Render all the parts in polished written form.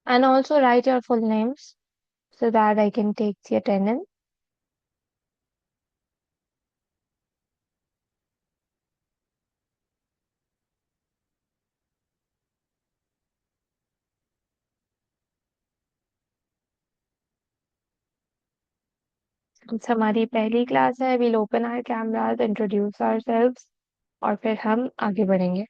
And also write your full names so that I can take the attendance. हमारी पहली class है, we'll open our cameras, introduce ourselves और फिर हम आगे बढ़ेंगे.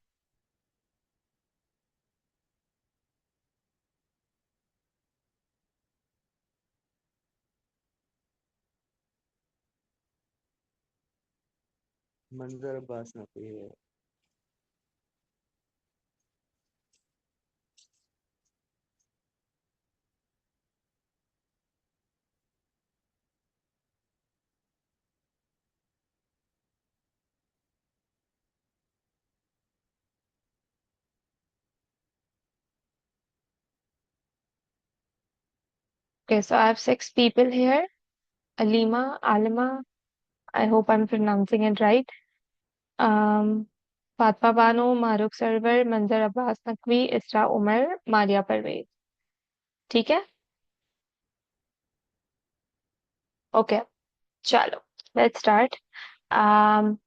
मंजर अब्बास नकवी है। Okay, so I have six people here. Alima, Alima, I hope I'm pronouncing it right. Um, Fatma Banu, Maruk Sarwar, Manzar Abbas Naqvi, Isra Umar, Maria Parvez. ठीक है? Okay, chalo. Let's start.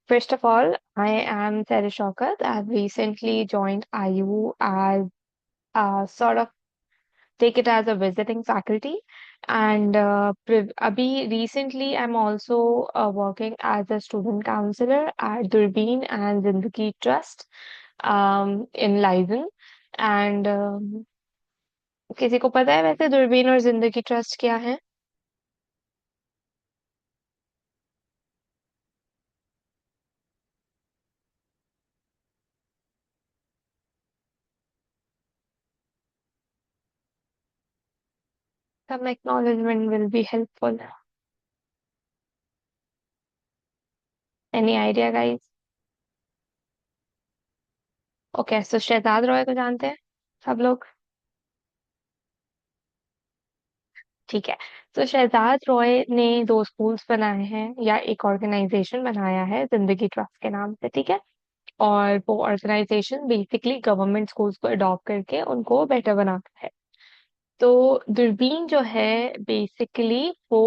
First of all, I am Sarah Shaukat. I've recently joined IU as sort of take it as a visiting faculty. And abhi recently, I'm also working as a student counselor at Durbin and Zindagi Trust in Leiden. And किसी को पता है वैसे दूरबीन और जिंदगी trust क्या है? Some acknowledgement will be helpful. Any idea, guys? Okay, so Shehzad Roy को जानते हैं सब लोग? ठीक है. तो शहजाद रॉय ने दो स्कूल्स बनाए हैं या एक ऑर्गेनाइजेशन बनाया है जिंदगी ट्रस्ट के नाम से. ठीक है. और वो ऑर्गेनाइजेशन बेसिकली गवर्नमेंट स्कूल्स को अडॉप्ट करके उनको बेटर बनाता है. तो दूरबीन जो है बेसिकली वो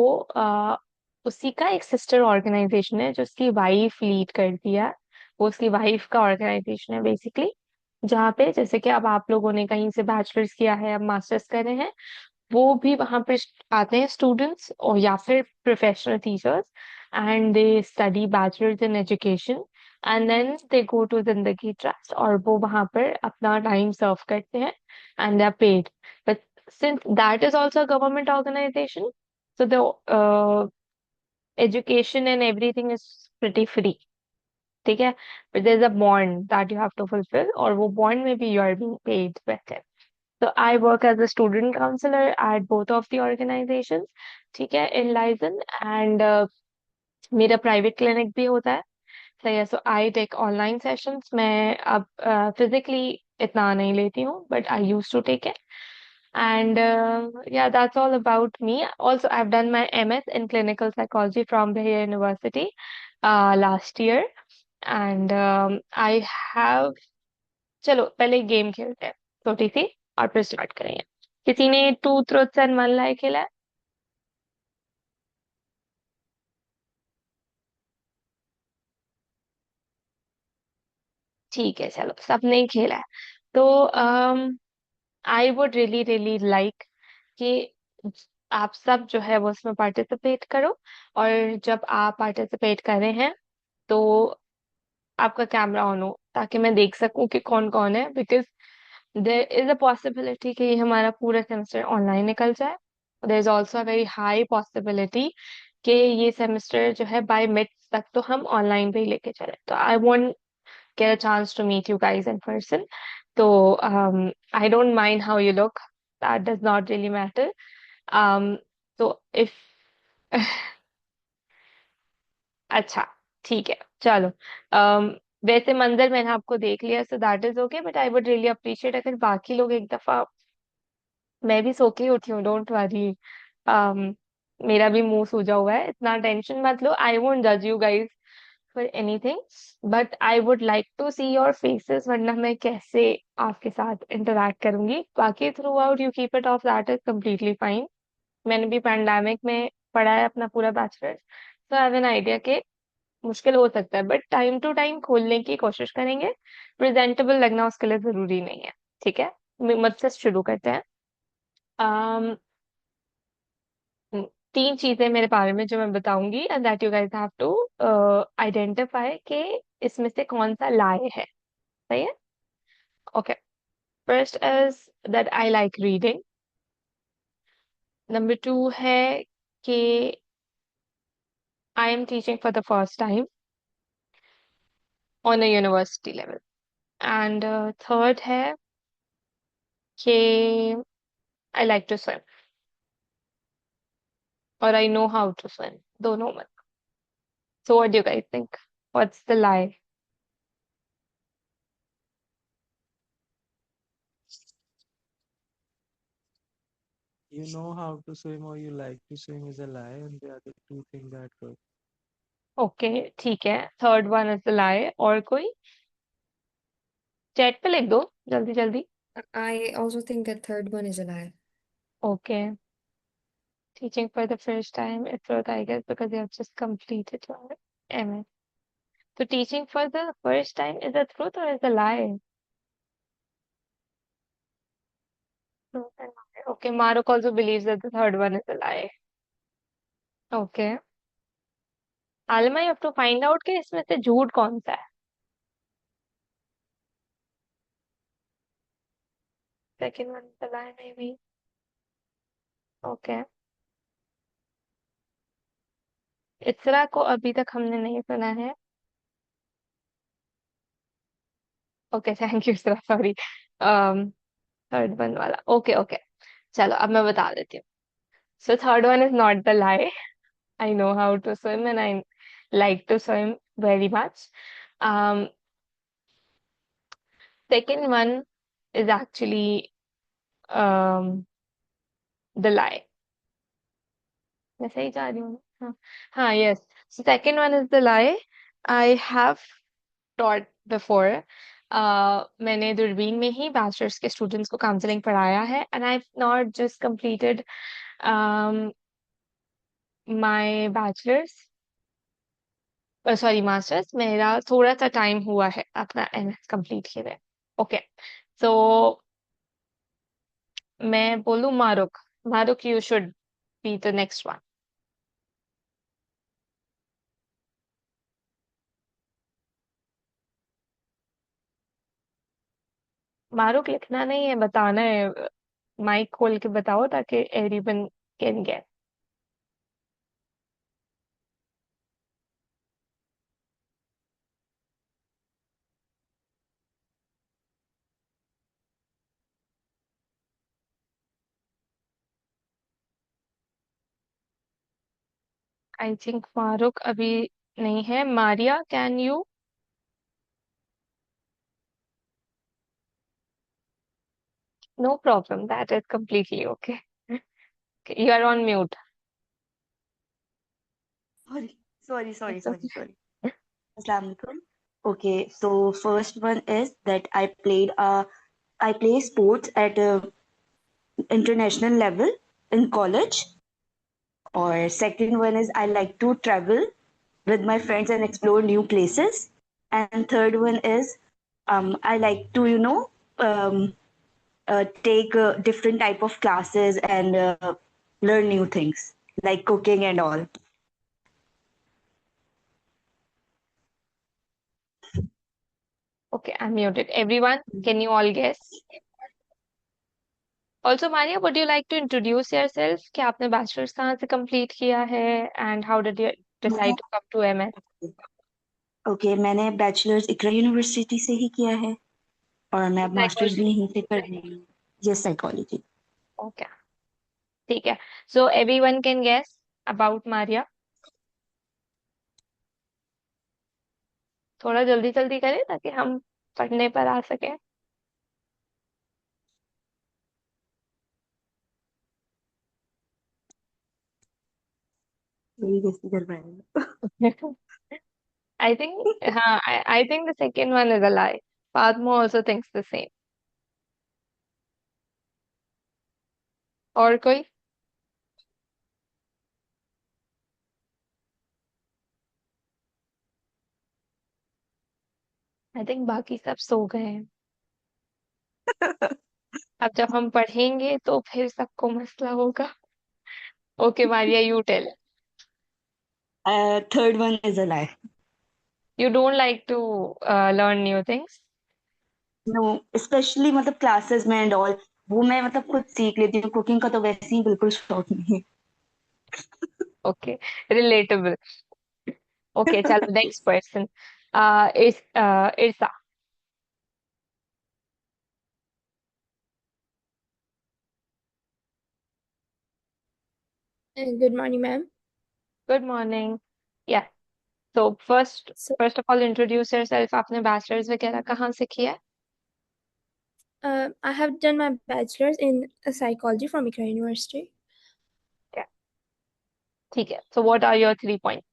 उसी का एक सिस्टर ऑर्गेनाइजेशन है जो उसकी वाइफ लीड करती है. वो उसकी वाइफ का ऑर्गेनाइजेशन है बेसिकली. जहाँ पे जैसे कि अब आप लोगों ने कहीं से बैचलर्स किया है, अब मास्टर्स कर रहे हैं, वो भी वहां पर आते हैं स्टूडेंट्स और या फिर professional teachers. And they study bachelors in education and then they go to जिंदगी ट्रस्ट और वो वहां पर अपना टाइम सर्व करते हैं and they are paid. But since that is also a government organization, so the education and everything is pretty free. ठीक है. But there's a bond that you have to fulfill और वो bond में भी you are being paid with it. So I work as a student counselor at both of the organizations. ठीक है, in Lizen. And मेरा private clinic भी होता है. सही है. So I take online sessions. मैं अब फिजिकली इतना नहीं लेती हूँ but I use to take it. And yeah, that's all about me. Also, I've done my MS in clinical psychology from Bahia University last year. And I have. चलो पहले game खेलते हैं छोटी सी और फिर स्टार्ट करेंगे. किसी ने टू ट्रुथ्स एंड वन लाई खेला है? ठीक है, चलो सबने ही खेला है. तो I would really really like कि आप सब जो है वो उसमें पार्टिसिपेट करो. और जब आप पार्टिसिपेट कर रहे हैं तो आपका कैमरा ऑन हो ताकि मैं देख सकूं कि कौन कौन है. Because there is a possibility कि ये हमारा पूरा सेमेस्टर ऑनलाइन निकल जाए. There is also a very high possibility कि ये सेमेस्टर जो है बाय मिड तक तो हम ऑनलाइन पे ही लेके चले. तो I want get a chance to meet you guys in person. So I don't mind how you look. That does not really matter. Um, so if अच्छा, ठीक है, चलो. um, वैसे मंजर मैंने आपको देख लिया सो that is okay. But I would really appreciate अगर बाकी लोग एक दफा. मैं भी सो के ही उठी हूँ, डोंट वरी. um, मेरा भी मुंह सूजा हुआ है, इतना टेंशन मत लो. आई वोंट जज you guys. For anything, but I would like to see your faces, वरना मैं कैसे आपके साथ इंटरेक्ट करूंगी। बाकी throughout you keep it off, that is completely fine. मैंने भी पैंडेमिक में पढ़ा है अपना पूरा बैचलर्स, तो आई हैव एन आइडिया कि मुश्किल हो सकता है, बट टाइम टू टाइम खोलने की कोशिश करेंगे। प्रेजेंटेबल लगना उसके लिए जरूरी नहीं है। ठीक है, मुझसे शुरू करते हैं। um, 3 चीजें मेरे बारे में जो मैं बताऊंगी, and that you guys have to identify कि इसमें से कौन सा लाए है। सही है? Okay. First is that I like reading. Number 2 है कि I am teaching for the first time on a university level. And third है कि आई लाइक टू स्विम, और I know how to swim, दोनों में। So what do you guys think, what's the lie? You know how to swim or you like to swim is a lie, and the other two things are true. Okay, ठीक है, third one is the लाई। और कोई chat पे लिख दो जल्दी जल्दी। I also think that third one is a lie. Okay, teaching for the first time it's truth, I guess, because you have just completed your MA. So teaching for the first time is the truth or is a lie? Truth and lie. Okay, Maruk also believes that the third one is a lie. Okay. Alma, you have to find out कि इसमें से झूठ कौन सा है। Second one is a lie, maybe. Okay. इस्रा को अभी तक हमने नहीं सुना है। Okay, thank you Isra, sorry. Third one वाला, ओके ओके। चलो अब मैं बता देती हूँ। So third one is not the lie. I know how to swim and I like to swim very much. Um, Second one is actually the lie. मैं सही जा रही हूँ? हाँ हाँ, yes. So second one is the lie. I have taught before. मैंने दूरबीन में ही बैचलर्स के स्टूडेंट्स को काउंसलिंग पढ़ाया है, and I've not just completed um, my bachelor's, sorry masters. मेरा थोड़ा सा टाइम हुआ है अपना एमएस कंप्लीट किए हुए। ओके, सो मैं बोलूं मारुक। मारुक, you should be the next one. मारुक लिखना नहीं है, बताना है। माइक खोल के बताओ ताकि everyone can get. I think मारुक अभी नहीं है। Maria, can you? No problem, that is completely okay. You are on mute. Sorry, sorry. Assalamu alaikum. Okay, so first one is that I play sports at a international level in college. Or second one is I like to travel with my friends and explore new places. And third one is I like to take different type of classes and learn new things like cooking and all. Okay, I muted everyone, can you all guess? Also Maria, would you like to introduce yourself कि आपने bachelors कहाँ से complete किया है, and how did you decide to come to MS? Okay, मैंने bachelors Iqra university से ही किया है और मैं अब मास्टर्स भी साइकोलॉजी। यहीं से कर रही हूँ। ये साइकोलॉजी। ओके, ठीक है। So everyone can guess about Maria. थोड़ा जल्दी जल्दी करें ताकि हम पढ़ने पर आ सके। यही कैसे कर पाएंगे। I think, I think the second one is a lie. Padma also thinks the same. और कोई? आई थिंक बाकी सब सो गए हैं। अब जब हम पढ़ेंगे तो फिर सबको मसला होगा। Okay Maria, you tell. Third one is a lie. You don't like to learn new things? No specially मतलब क्लासेस में एंड ऑल, वो मैं मतलब खुद सीख लेती हूँ। कुकिंग का तो वैसे ही बिल्कुल शौक नहीं Okay, relatable. Okay, चलो next person. Is Irsa. Good morning, ma'am. Good morning. Yeah. So So, first of all, introduce yourself. आपने bachelor's वगैरह कहाँ से किया है? I have done my bachelor's in psychology from Ikra University. Yeah. ठीक है. So what are your 3 points?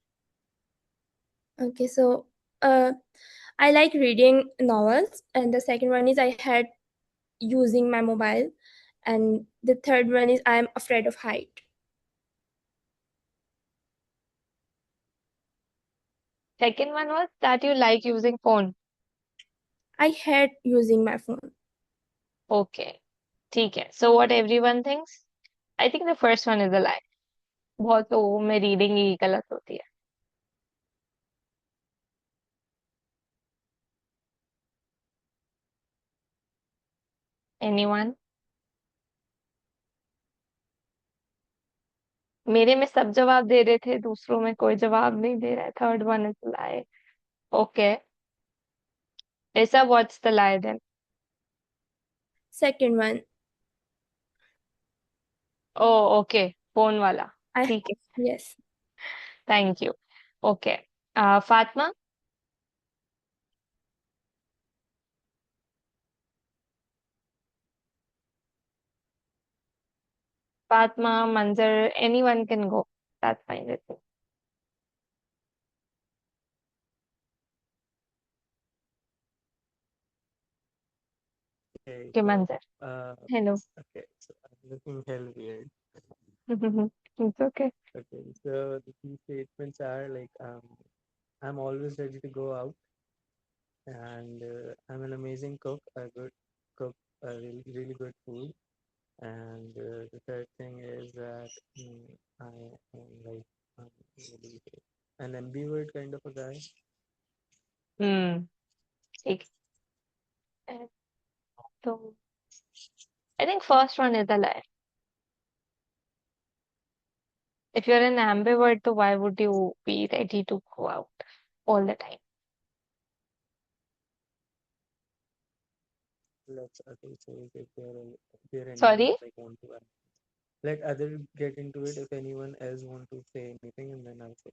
Okay, so I like reading novels, and the second one is I had using my mobile, and the third one is I'm afraid of height. Second one was that you like using phone. I hate using my phone. Okay. ठीक है. So what everyone thinks? I think the first one is a lie. बहुत लोगों में reading ही गलत होती है. Anyone? मेरे में सब जवाब दे रहे थे, दूसरों में कोई जवाब नहीं दे रहा है. Third one is a lie. Okay. Lisa, what's the lie then? Second one, Oh, okay. Phone वाला. I ठीक है. yes. Thank you. Okay. Fatma? Fatma, Manzar, anyone can go. That's fine with me. Okay, Okay, so Manzar. Hello. okay, so I'm looking hell weird. It's okay. Okay, so the key statements are like I'm always ready to go out, and I'm an amazing cook. I good cook really good food, and the third thing is that I am like really an ambivert kind of a guy. Hmm. ठीक है. तो I think first one is a lie. If you're an ambivert, तो why would you be ready to go out all the time? Let's other say if there anyone Sorry? like want to let other get into it if anyone else want to say anything, and then I'll say.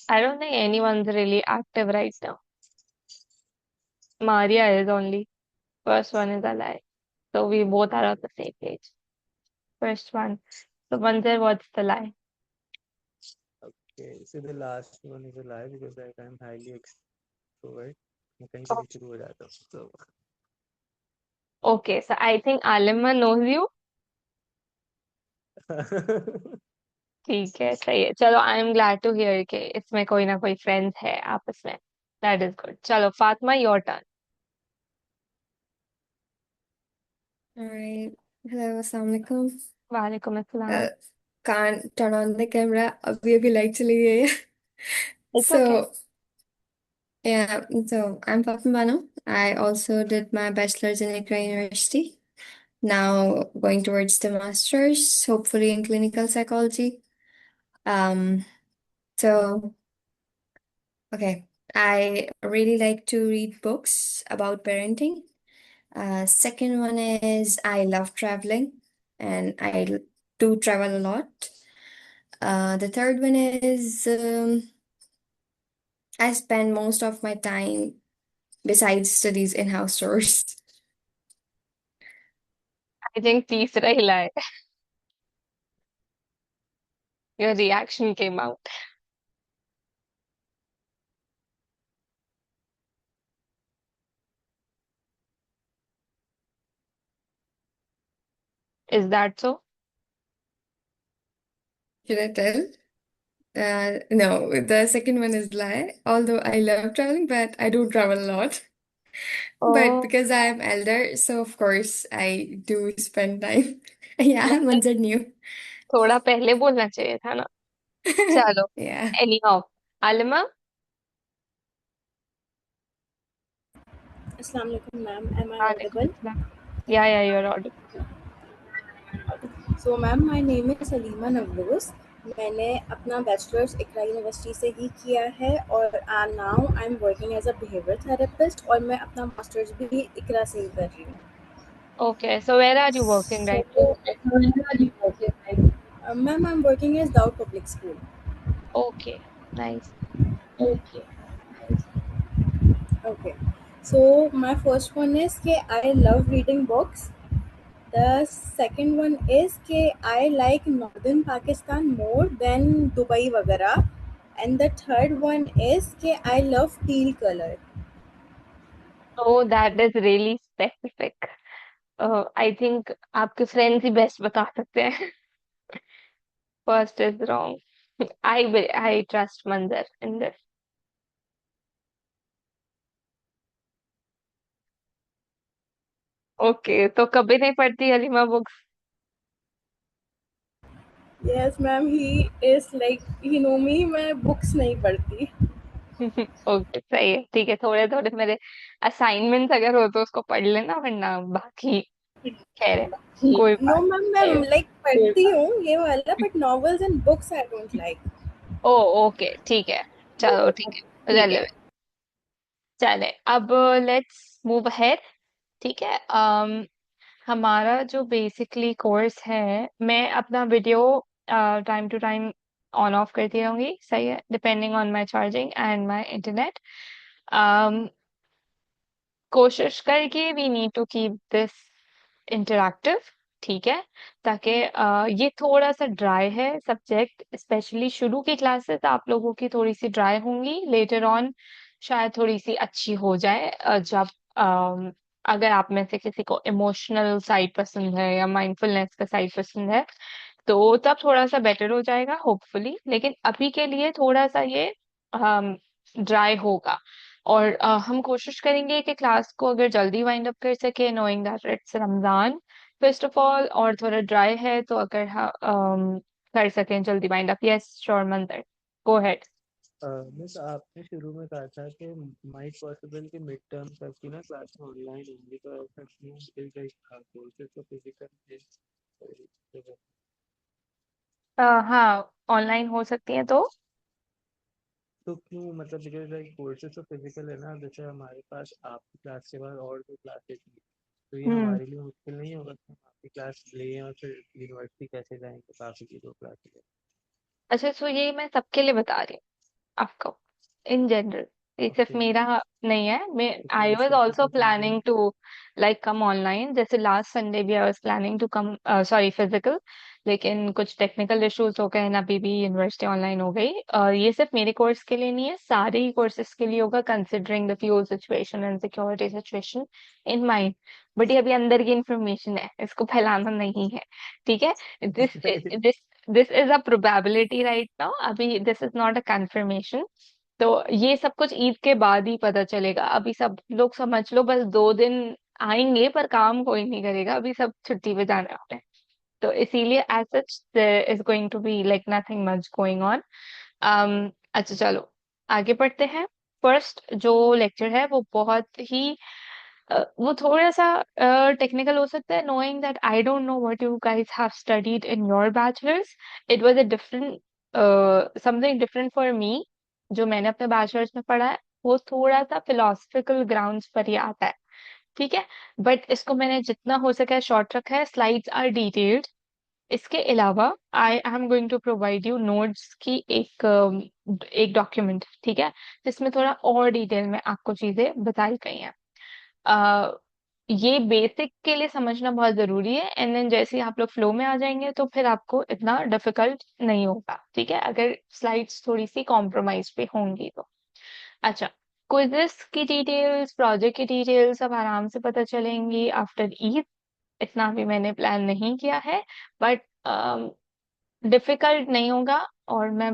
I don't think anyone's really active right now. Maria is only. First one is a lie. So we both are on the same page. First one. So Manzar, what's the lie? Okay, so the last one is a lie because like I'm highly extrovert. मैं कहीं पे Oh, भी शुरू हो जाता हूँ. So okay, so I think Alimma knows you. ठीक है, सही है. चलो, I am glad to hear के इसमें कोई ना कोई फ्रेंड्स है आपस में. That is good. चलो Fatima, your turn. All right. Hello, Assalamualaikum. वालेकुम अस्सलाम. Can't turn on the camera. अभी लाइट चली गई है. It's okay. So, yeah, so I'm Fatima Bano. I also did my bachelor's in Accra University. Now going towards the master's, hopefully in clinical psychology. Um, so okay, I really like to read books about parenting. Second one is I love traveling, and do travel a lot. The third one is I spend most of my time besides studies in house chores. I think तीसरा ही ला है. Your reaction came out. Is that so? Should I tell? No, the second one is lie. Although I love traveling, but I don't travel a lot. But Oh, because I am elder, so of course I do spend time. Yeah, मतलब Manzar knew. थोड़ा पहले बोलना चाहिए था ना. चलो. Yeah. Anyhow, Alima. Assalamu alaikum, ma'am. Am I Alaikum audible? assalam. Yeah, you're audible. So, ma'am, my name is Salima Navroz. मैंने अपना बैचलर्स इकरा यूनिवर्सिटी से ही किया है और now I am working as a behaviour therapist और मैं अपना मास्टर्स भी इकरा से ही कर रही हूँ. Okay, so where are you working So, right now? ma'am, I'm working as Dow Public School. Okay, nice. Okay. Okay. So, my first one is that I love reading books. The second one is that I like northern Pakistan more than Dubai वगैरह. And the third one is that I love teal color. Oh, that is really specific. I think आपके friends ही best बता सकते हैं. First is wrong. I trust Manzar in this. Okay, तो कभी नहीं पढ़ती Halima books. Yes, ma'am, he is like, he know me, मैं books नहीं पढ़ती. ओके, सही है. ठीक है, थोड़े थोड़े मेरे असाइनमेंट्स अगर हो तो उसको पढ़ लेना, वरना बाकी खैर है. कोई No, बात ma'am, नहीं. मैं like पढ़ती हूँ ये वाला, but novels and books I don't like. Oh, okay, ठीक है. चलो, ठीक है, रेलेवेंट. चले, अब लेट्स मूव अहेड. ठीक है. हमारा जो बेसिकली कोर्स है, मैं अपना video time to time on off करती रहूंगी. सही है, depending on my charging and my internet. कोशिश करके we need to keep this interactive. ठीक है, ताकि ये थोड़ा सा ड्राई है सब्जेक्ट. स्पेशली शुरू की क्लासेस आप लोगों की थोड़ी सी ड्राई होंगी. लेटर ऑन शायद थोड़ी सी अच्छी हो जाए, जब अगर आप में से किसी को इमोशनल साइड पसंद है या माइंडफुलनेस का साइड पसंद है, तो तब थोड़ा सा बेटर हो जाएगा होपफुली. लेकिन अभी के लिए थोड़ा सा ये ड्राई होगा. और हम कोशिश करेंगे कि क्लास को अगर जल्दी वाइंड अप कर सके, knowing that it's Ramzan first of all, और थोड़ा ड्राई है तो अगर कर सकें जल्दी वाइंड अप. यस, श्योर मंदर, गो अहेड. मिस आपने शुरू में कहा था कि माइट पॉसिबल कि मिड टर्म तक की ना क्लास ऑनलाइन होंगी, तो ऐसा क्यों इज लाइक कोर्सेज तो फिजिकल हाँ, ऑनलाइन हो सकती है तो क्यों, मतलब बिकॉज लाइक कोर्सेज तो फिजिकल है ना. जैसे हमारे पास आपकी क्लास के बाद और दो क्लासेस थी, तो ये हम्म. हमारे लिए मुश्किल नहीं होगा कि हम आपकी क्लास लें और फिर यूनिवर्सिटी कैसे जाएंगे काफी की दो क्लासेस. अच्छा, सो ये मैं सबके लिए बता रही हूँ आपको, इन जनरल. ये सिर्फ ओके, मेरा नहीं है. मैं तो आई फिर वाज सबके आल्सो साथ planning to like come online. जैसे लास्ट संडे भी I was planning to come, sorry, physical. लेकिन कुछ टेक्निकल इश्यूज हो गए ना, अभी भी यूनिवर्सिटी ऑनलाइन हो गई. और ये सिर्फ मेरे कोर्स के लिए नहीं है, सारे ही कोर्सेज के लिए होगा, considering the fuel situation and security situation in mind. But ये अभी अंदर की इंफॉर्मेशन है, इसको फैलाना नहीं है. ठीक है. This this this is a probability right now. अभी this is not a confirmation. तो ये सब कुछ ईद के बाद ही पता चलेगा. अभी सब लोग समझ लो बस 2 दिन आएंगे, पर काम कोई नहीं करेगा. अभी सब छुट्टी पे जाने वाले हैं. तो इसीलिए as such there is going to be like nothing much going on. अच्छा, चलो आगे बढ़ते हैं. फर्स्ट जो लेक्चर है वो बहुत ही वो थोड़ा सा टेक्निकल हो सकता है. Knowing that I don't know what you guys have studied in your bachelors, it was a different something different for me. जो मैंने अपने बैचलर्स में पढ़ा है वो थोड़ा सा फिलोसफिकल ग्राउंड्स पर ही आता है. ठीक है, बट इसको मैंने जितना हो सका शॉर्ट रखा है. Slides are detailed. इसके अलावा I am going to provide you notes की एक डॉक्यूमेंट. ठीक है, जिसमें थोड़ा और डिटेल में आपको चीजें बताई गई हैं. अ, ये बेसिक के लिए समझना बहुत जरूरी है. एंड देन जैसे ही आप लोग फ्लो में आ जाएंगे तो फिर आपको इतना डिफिकल्ट नहीं होगा. ठीक है, अगर स्लाइड्स थोड़ी सी कॉम्प्रोमाइज पे होंगी तो. अच्छा, क्विज़ेस की डिटेल्स, प्रोजेक्ट की डिटेल्स सब आराम से पता चलेंगी आफ्टर ईद. इतना भी मैंने प्लान नहीं किया है, बट डिफिकल्ट नहीं होगा। और मैं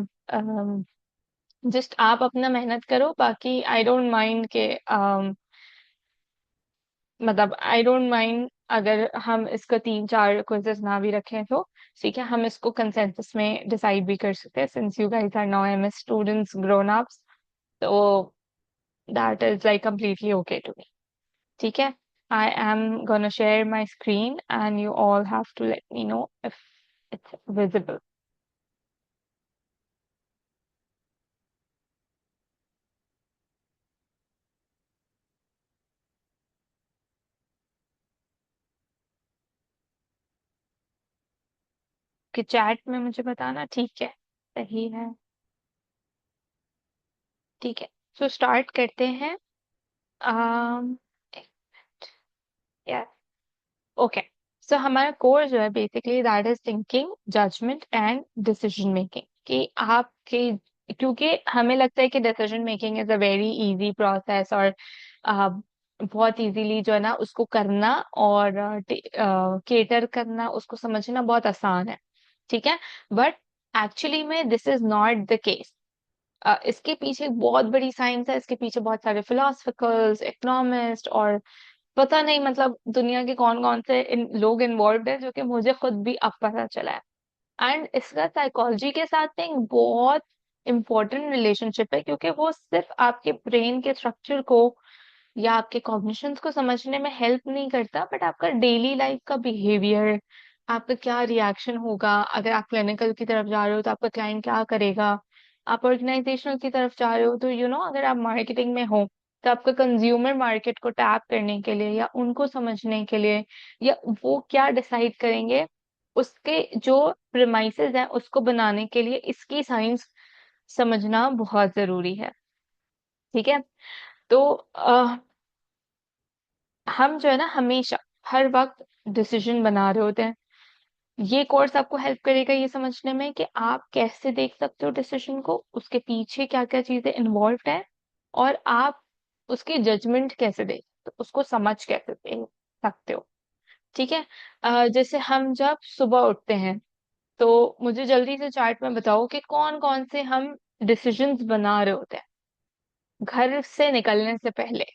जस्ट आप अपना मेहनत करो, बाकी आई डोंट माइंड के मतलब आई डोंट माइंड अगर हम इसका 3-4 क्विजेस ना भी रखें तो ठीक है, हम इसको कंसेंसस में डिसाइड भी कर सकते हैं, since you guys are now MS students grown ups, तो that is like completely okay to me। ठीक है, I am gonna share my screen and you all have to let me know if it's visible। कि chat में मुझे बताना, ठीक है, सही है, ठीक है। सो स्टार्ट करते हैं। um yes, okay. सो हमारा कोर्स जो है basically that is thinking, judgement and decision making. कि आपके, क्योंकि हमें लगता है कि decision making is a very easy process, और बहुत इजीली जो है ना उसको करना और केटर करना, उसको समझना बहुत आसान है, ठीक है। बट एक्चुअली में this is not the case. इसके पीछे एक बहुत बड़ी साइंस है, इसके पीछे बहुत सारे फिलोसफिकल्स, इकोनॉमिस्ट और पता नहीं मतलब दुनिया के कौन कौन से लोग इन्वॉल्व है, जो कि मुझे खुद भी अब पता चला है। एंड इसका साइकोलॉजी के साथ एक बहुत इम्पोर्टेंट रिलेशनशिप है, क्योंकि वो सिर्फ आपके ब्रेन के स्ट्रक्चर को या आपके कॉग्निशंस को समझने में हेल्प नहीं करता, बट आपका डेली लाइफ का बिहेवियर, आपका क्या रिएक्शन होगा, अगर आप क्लिनिकल की तरफ जा रहे हो तो आपका क्लाइंट क्या करेगा, आप ऑर्गेनाइजेशनल की तरफ जा रहे हो तो अगर आप मार्केटिंग में हो तो आपका कंज्यूमर मार्केट को टैप करने के लिए या उनको समझने के लिए, या वो क्या डिसाइड करेंगे, उसके जो प्रेमाइसेस हैं उसको बनाने के लिए इसकी साइंस समझना बहुत जरूरी है, ठीक है। तो हम जो है ना हमेशा हर वक्त डिसीजन बना रहे होते हैं। ये कोर्स आपको हेल्प करेगा ये समझने में कि आप कैसे देख सकते हो डिसीजन को, उसके पीछे क्या क्या चीजें इन्वॉल्व है, और आप उसकी जजमेंट कैसे दे, तो उसको समझ कैसे दे सकते हो, ठीक है। जैसे हम जब सुबह उठते हैं, तो मुझे जल्दी से चार्ट में बताओ कि कौन कौन से हम डिसीजंस बना रहे होते हैं घर से निकलने से पहले।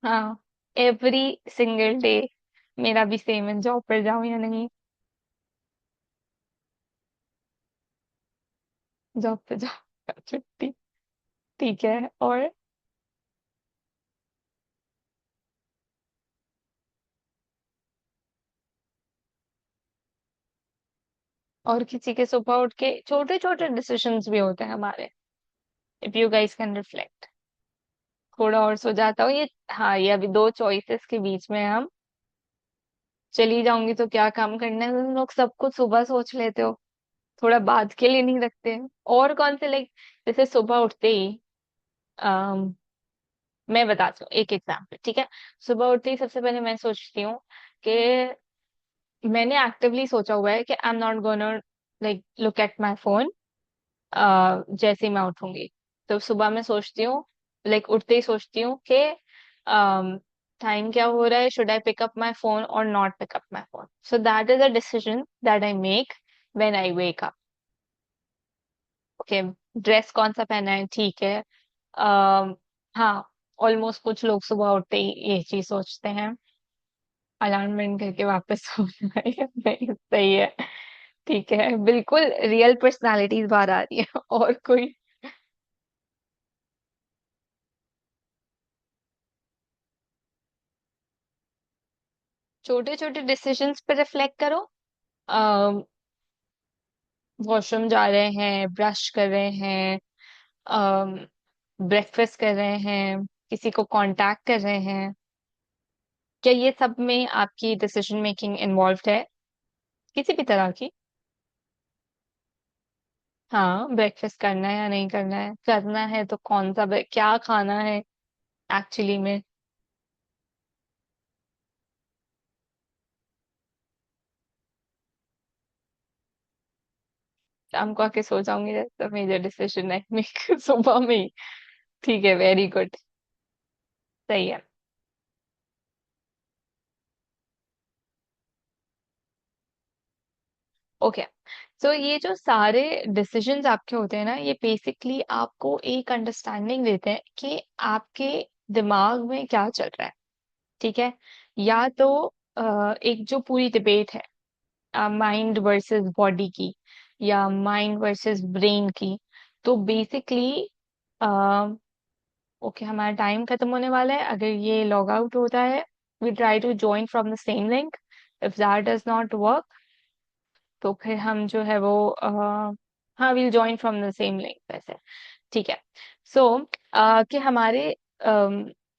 हाँ, एवरी सिंगल डे। मेरा भी सेम है, जॉब पर जाऊं या नहीं, जॉब पे जाओ छुट्टी, ठीक है। और किसी के सुबह उठ के छोटे छोटे डिसीजंस भी होते हैं हमारे, if you guys can reflect. थोड़ा और सो जाता हूँ, ये हाँ, ये अभी दो चॉइसेस के बीच में हम चली जाऊंगी तो क्या काम करना है, तुम लोग सब कुछ सुबह सोच लेते हो, थोड़ा बाद के लिए नहीं रखते हैं। और कौन से लाइक, जैसे सुबह उठते ही अम, मैं बताती हूँ एक एग्जाम्पल, ठीक है। सुबह उठते ही सबसे पहले मैं सोचती हूँ कि मैंने एक्टिवली सोचा हुआ है कि I am not gonna like look at my phone जैसे ही मैं उठूंगी। तो सुबह मैं सोचती हूँ, लाइक उठते ही सोचती हूँ कि टाइम क्या हो रहा है, should I pick up my phone और not pick up my phone. So that is a decision that I make when I wake up. Okay, dress कौन सा पहना है, ठीक है। हाँ, ऑलमोस्ट कुछ लोग सुबह उठते ही ये चीज सोचते हैं, अलार्म बंद करके वापस सोना है। नहीं, सही है, ठीक है, बिल्कुल रियल पर्सनालिटीज बाहर आ रही है। और कोई छोटे छोटे डिसीजंस पे रिफ्लेक्ट करो। वॉशरूम जा रहे हैं, ब्रश कर रहे हैं, ब्रेकफास्ट कर रहे हैं, किसी को कांटेक्ट कर रहे हैं, क्या ये सब में आपकी डिसीजन मेकिंग इन्वॉल्व है, किसी भी तरह की। हाँ, ब्रेकफास्ट करना है या नहीं करना है, करना है तो कौन सा क्या खाना है एक्चुअली में। शाम को आके सो जाऊंगी, that's the major decision I make सुबह में ही। ठीक है, वेरी गुड, सही है। ओके, सो ये जो सारे डिसीजंस आपके होते हैं ना, ये बेसिकली आपको एक अंडरस्टैंडिंग देते हैं कि आपके दिमाग में क्या चल रहा है। ठीक है, या तो एक जो पूरी डिबेट है माइंड वर्सेस बॉडी की, या माइंड वर्सेस ब्रेन की, तो बेसिकली ओके हमारा टाइम खत्म होने वाला है। अगर ये लॉग आउट होता है, we try to join from the same link. If that does not work, तो फिर हम जो है वो हाँ, will join from the same link वैसे। ठीक है, सो कि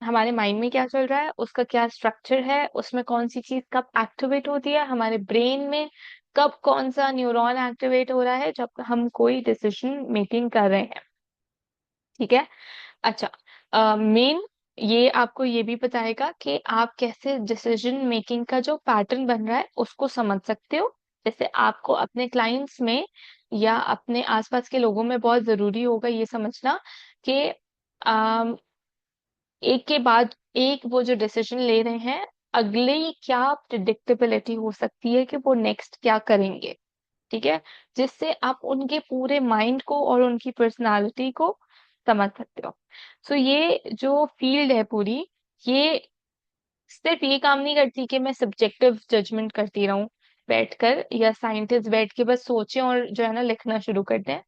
हमारे माइंड में क्या चल रहा है, उसका क्या स्ट्रक्चर है, उसमें कौन सी चीज कब एक्टिवेट होती है, हमारे ब्रेन में कब कौन सा न्यूरॉन एक्टिवेट हो रहा है जब हम कोई डिसीजन मेकिंग कर रहे हैं। ठीक है, अच्छा, मेन ये आपको ये भी बताएगा कि आप कैसे डिसीजन मेकिंग का जो पैटर्न बन रहा है उसको समझ सकते हो। जैसे आपको अपने क्लाइंट्स में या अपने आसपास के लोगों में बहुत जरूरी होगा ये समझना कि अम, एक के बाद एक वो जो डिसीजन ले रहे हैं, अगले क्या प्रिडिक्टेबिलिटी हो सकती है कि वो नेक्स्ट क्या करेंगे। ठीक है, जिससे आप उनके पूरे माइंड को और उनकी पर्सनालिटी को समझ सकते हो। सो ये जो फील्ड है पूरी, ये सिर्फ ये काम नहीं करती कि मैं सब्जेक्टिव जजमेंट करती रहूं बैठकर, या साइंटिस्ट बैठ के बस सोचे और जो है ना लिखना शुरू करते हैं।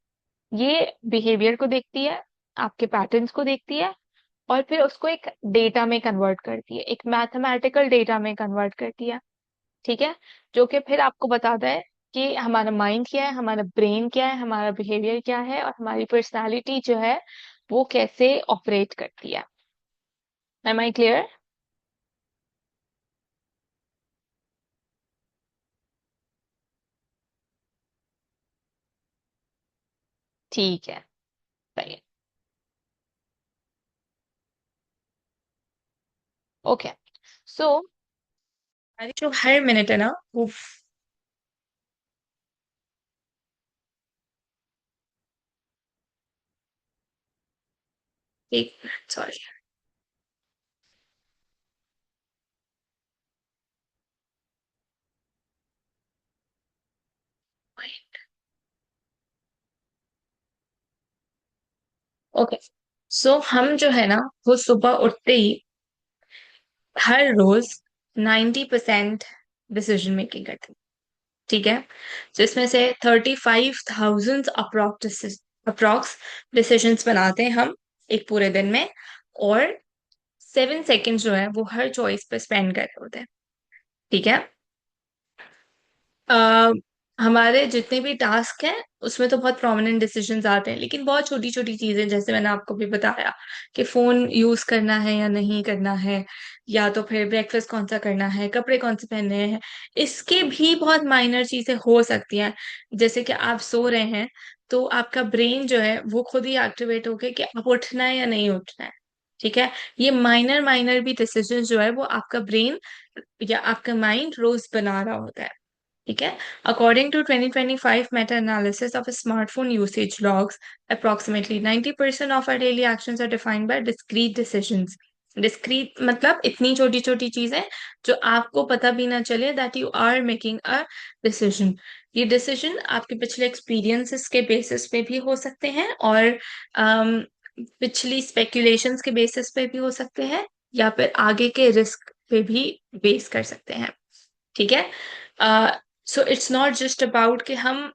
ये बिहेवियर को देखती है, आपके पैटर्न्स को देखती है, और फिर उसको एक डेटा में कन्वर्ट करती है, एक मैथमेटिकल डेटा में कन्वर्ट करती है। ठीक है, जो कि फिर आपको बताता है कि हमारा माइंड क्या है, हमारा ब्रेन क्या है, हमारा बिहेवियर क्या है, और हमारी पर्सनालिटी जो है वो कैसे ऑपरेट करती है। Am I clear? ठीक है, सही है। ओके, सो जो हर मिनट है ना वो एक मिनट, सॉरी। ओके, सो हम जो है ना वो सुबह उठते ही हर रोज 90% डिसीजन मेकिंग करते हैं। ठीक है, जिसमें से 35,000 अप्रोक्स डिसीजंस बनाते हैं हम एक पूरे दिन में, और 7 सेकेंड जो है वो हर चॉइस पे स्पेंड कर रहे होते हैं। ठीक है, अ, हमारे जितने भी टास्क हैं उसमें तो बहुत प्रोमिनेंट डिसीजंस आते हैं, लेकिन बहुत छोटी छोटी चीजें, जैसे मैंने आपको भी बताया कि फोन यूज करना है या नहीं करना है, या तो फिर ब्रेकफास्ट कौन सा करना है, कपड़े कौन से पहनने हैं, इसके भी बहुत माइनर चीजें हो सकती हैं। जैसे कि आप सो रहे हैं तो आपका ब्रेन जो है वो खुद ही एक्टिवेट होके कि आप उठना है या नहीं उठना है। ठीक है, ये माइनर माइनर भी डिसीजन जो है वो आपका ब्रेन या आपका माइंड रोज बना रहा होता है। ठीक है, according to 2025 meta analysis of smartphone usage logs, approximately 90% of our daily actions are defined by discrete decisions. Discrete मतलब इतनी छोटी छोटी चीजें जो आपको पता भी ना चले that you are making a decision. ये डिसीजन आपके पिछले एक्सपीरियंसेस के बेसिस पे भी हो सकते हैं, और पिछली स्पेक्यूलेशंस के बेसिस पे भी हो सकते हैं, या फिर आगे के रिस्क पे भी बेस कर सकते हैं। ठीक है, so it's not just about कि हम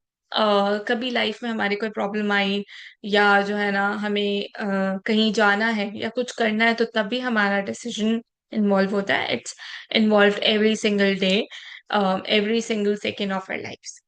कभी लाइफ में हमारी कोई प्रॉब्लम आई, या जो है ना हमें कहीं जाना है या कुछ करना है तो तभी हमारा डिसीजन इन्वॉल्व होता है। It's involve every single day, every single second of our life.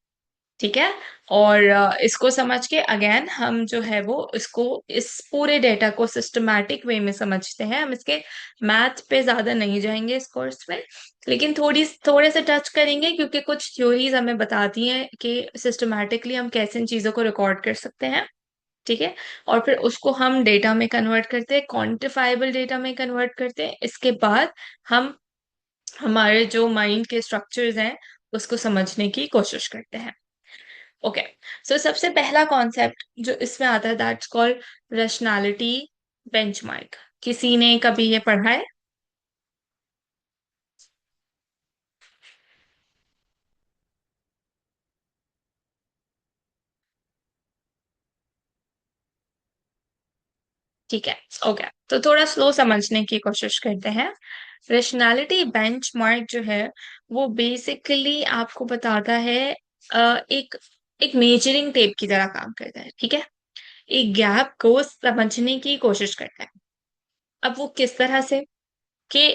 ठीक है, और इसको समझ के अगेन हम जो है वो इसको इस पूरे डेटा को सिस्टमैटिक वे में समझते हैं। हम इसके मैथ पे ज्यादा नहीं जाएंगे इस कोर्स में, लेकिन थोड़े से टच करेंगे, क्योंकि कुछ थ्योरीज हमें बताती हैं कि सिस्टमैटिकली हम कैसे इन चीजों को रिकॉर्ड कर सकते हैं। ठीक है, और फिर उसको हम डेटा में कन्वर्ट करते हैं, क्वांटिफाइबल डेटा में कन्वर्ट करते हैं। इसके बाद हम हमारे जो माइंड के स्ट्रक्चर्स हैं उसको समझने की कोशिश करते हैं। ओके, सो सबसे पहला कॉन्सेप्ट जो इसमें आता है दैट्स कॉल्ड रैशनैलिटी बेंचमार्क। किसी ने कभी ये पढ़ा है? ठीक है, ओके, तो थोड़ा स्लो समझने की कोशिश करते हैं। रैशनैलिटी बेंचमार्क जो है वो बेसिकली आपको बताता है एक एक मेजरिंग टेप की तरह काम करता है, ठीक है। एक गैप को समझने की कोशिश करता है। अब वो किस तरह से कि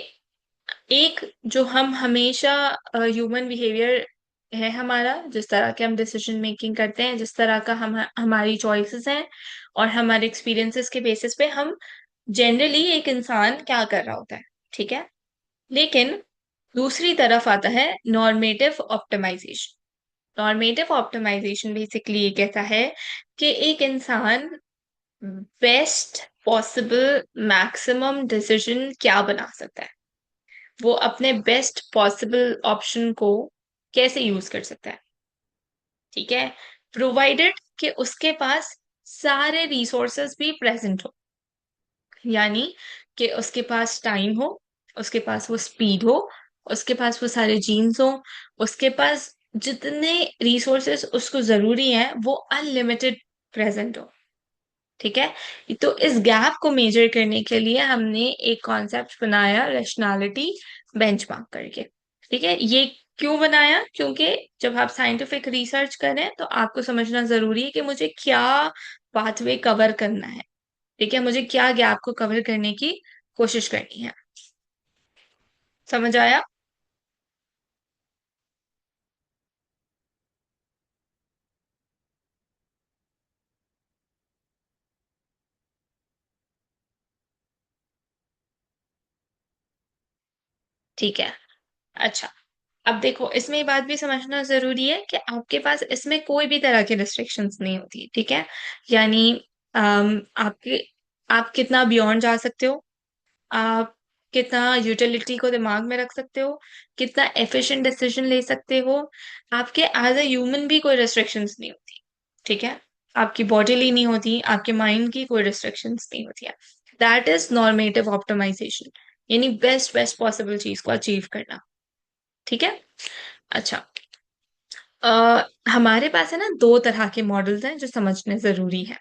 एक जो हम हमेशा ह्यूमन बिहेवियर है हमारा, जिस तरह के हम डिसीजन मेकिंग करते हैं, जिस तरह का हम हमारी चॉइसेस हैं और हमारे एक्सपीरियंसेस के बेसिस पे हम जनरली एक इंसान क्या कर रहा होता है, ठीक है। लेकिन दूसरी तरफ आता है normative optimization. Normative optimization basically ये कहता है कि एक इंसान बेस्ट पॉसिबल मैक्सिमम डिसीजन क्या बना सकता है, वो अपने बेस्ट पॉसिबल ऑप्शन को कैसे यूज कर सकता है, ठीक है, प्रोवाइडेड कि उसके पास सारे रिसोर्सेस भी प्रेजेंट हो। यानी कि उसके पास टाइम हो, उसके पास वो स्पीड हो, उसके पास वो सारे जीन्स हो, उसके पास जितने रिसोर्सेस उसको जरूरी हैं वो अनलिमिटेड प्रेजेंट हो, ठीक है। तो इस गैप को मेजर करने के लिए हमने एक कॉन्सेप्ट बनाया रैशनैलिटी बेंचमार्क करके, ठीक है। ये क्यों बनाया? क्योंकि जब आप साइंटिफिक रिसर्च करें तो आपको समझना जरूरी है कि मुझे क्या पाथवे कवर करना है, ठीक है, मुझे क्या गैप को कवर करने की कोशिश करनी है। समझ आया? ठीक है, अच्छा, अब देखो इसमें ये बात भी समझना जरूरी है कि आपके पास इसमें कोई भी तरह की रिस्ट्रिक्शंस नहीं होती, ठीक है। यानी आपके आप कितना बियॉन्ड जा सकते हो, आप कितना यूटिलिटी को दिमाग में रख सकते हो, कितना एफिशिएंट डिसीजन ले सकते हो, आपके एज ए ह्यूमन भी कोई रिस्ट्रिक्शंस नहीं होती, ठीक है। आपकी बॉडीली नहीं होती, आपके माइंड की कोई रिस्ट्रिक्शंस नहीं होती है। दैट इज नॉर्मेटिव ऑप्टिमाइजेशन, यानी बेस्ट बेस्ट पॉसिबल चीज को अचीव करना, ठीक है। अच्छा, हमारे पास है ना दो तरह के मॉडल्स हैं जो समझने जरूरी है।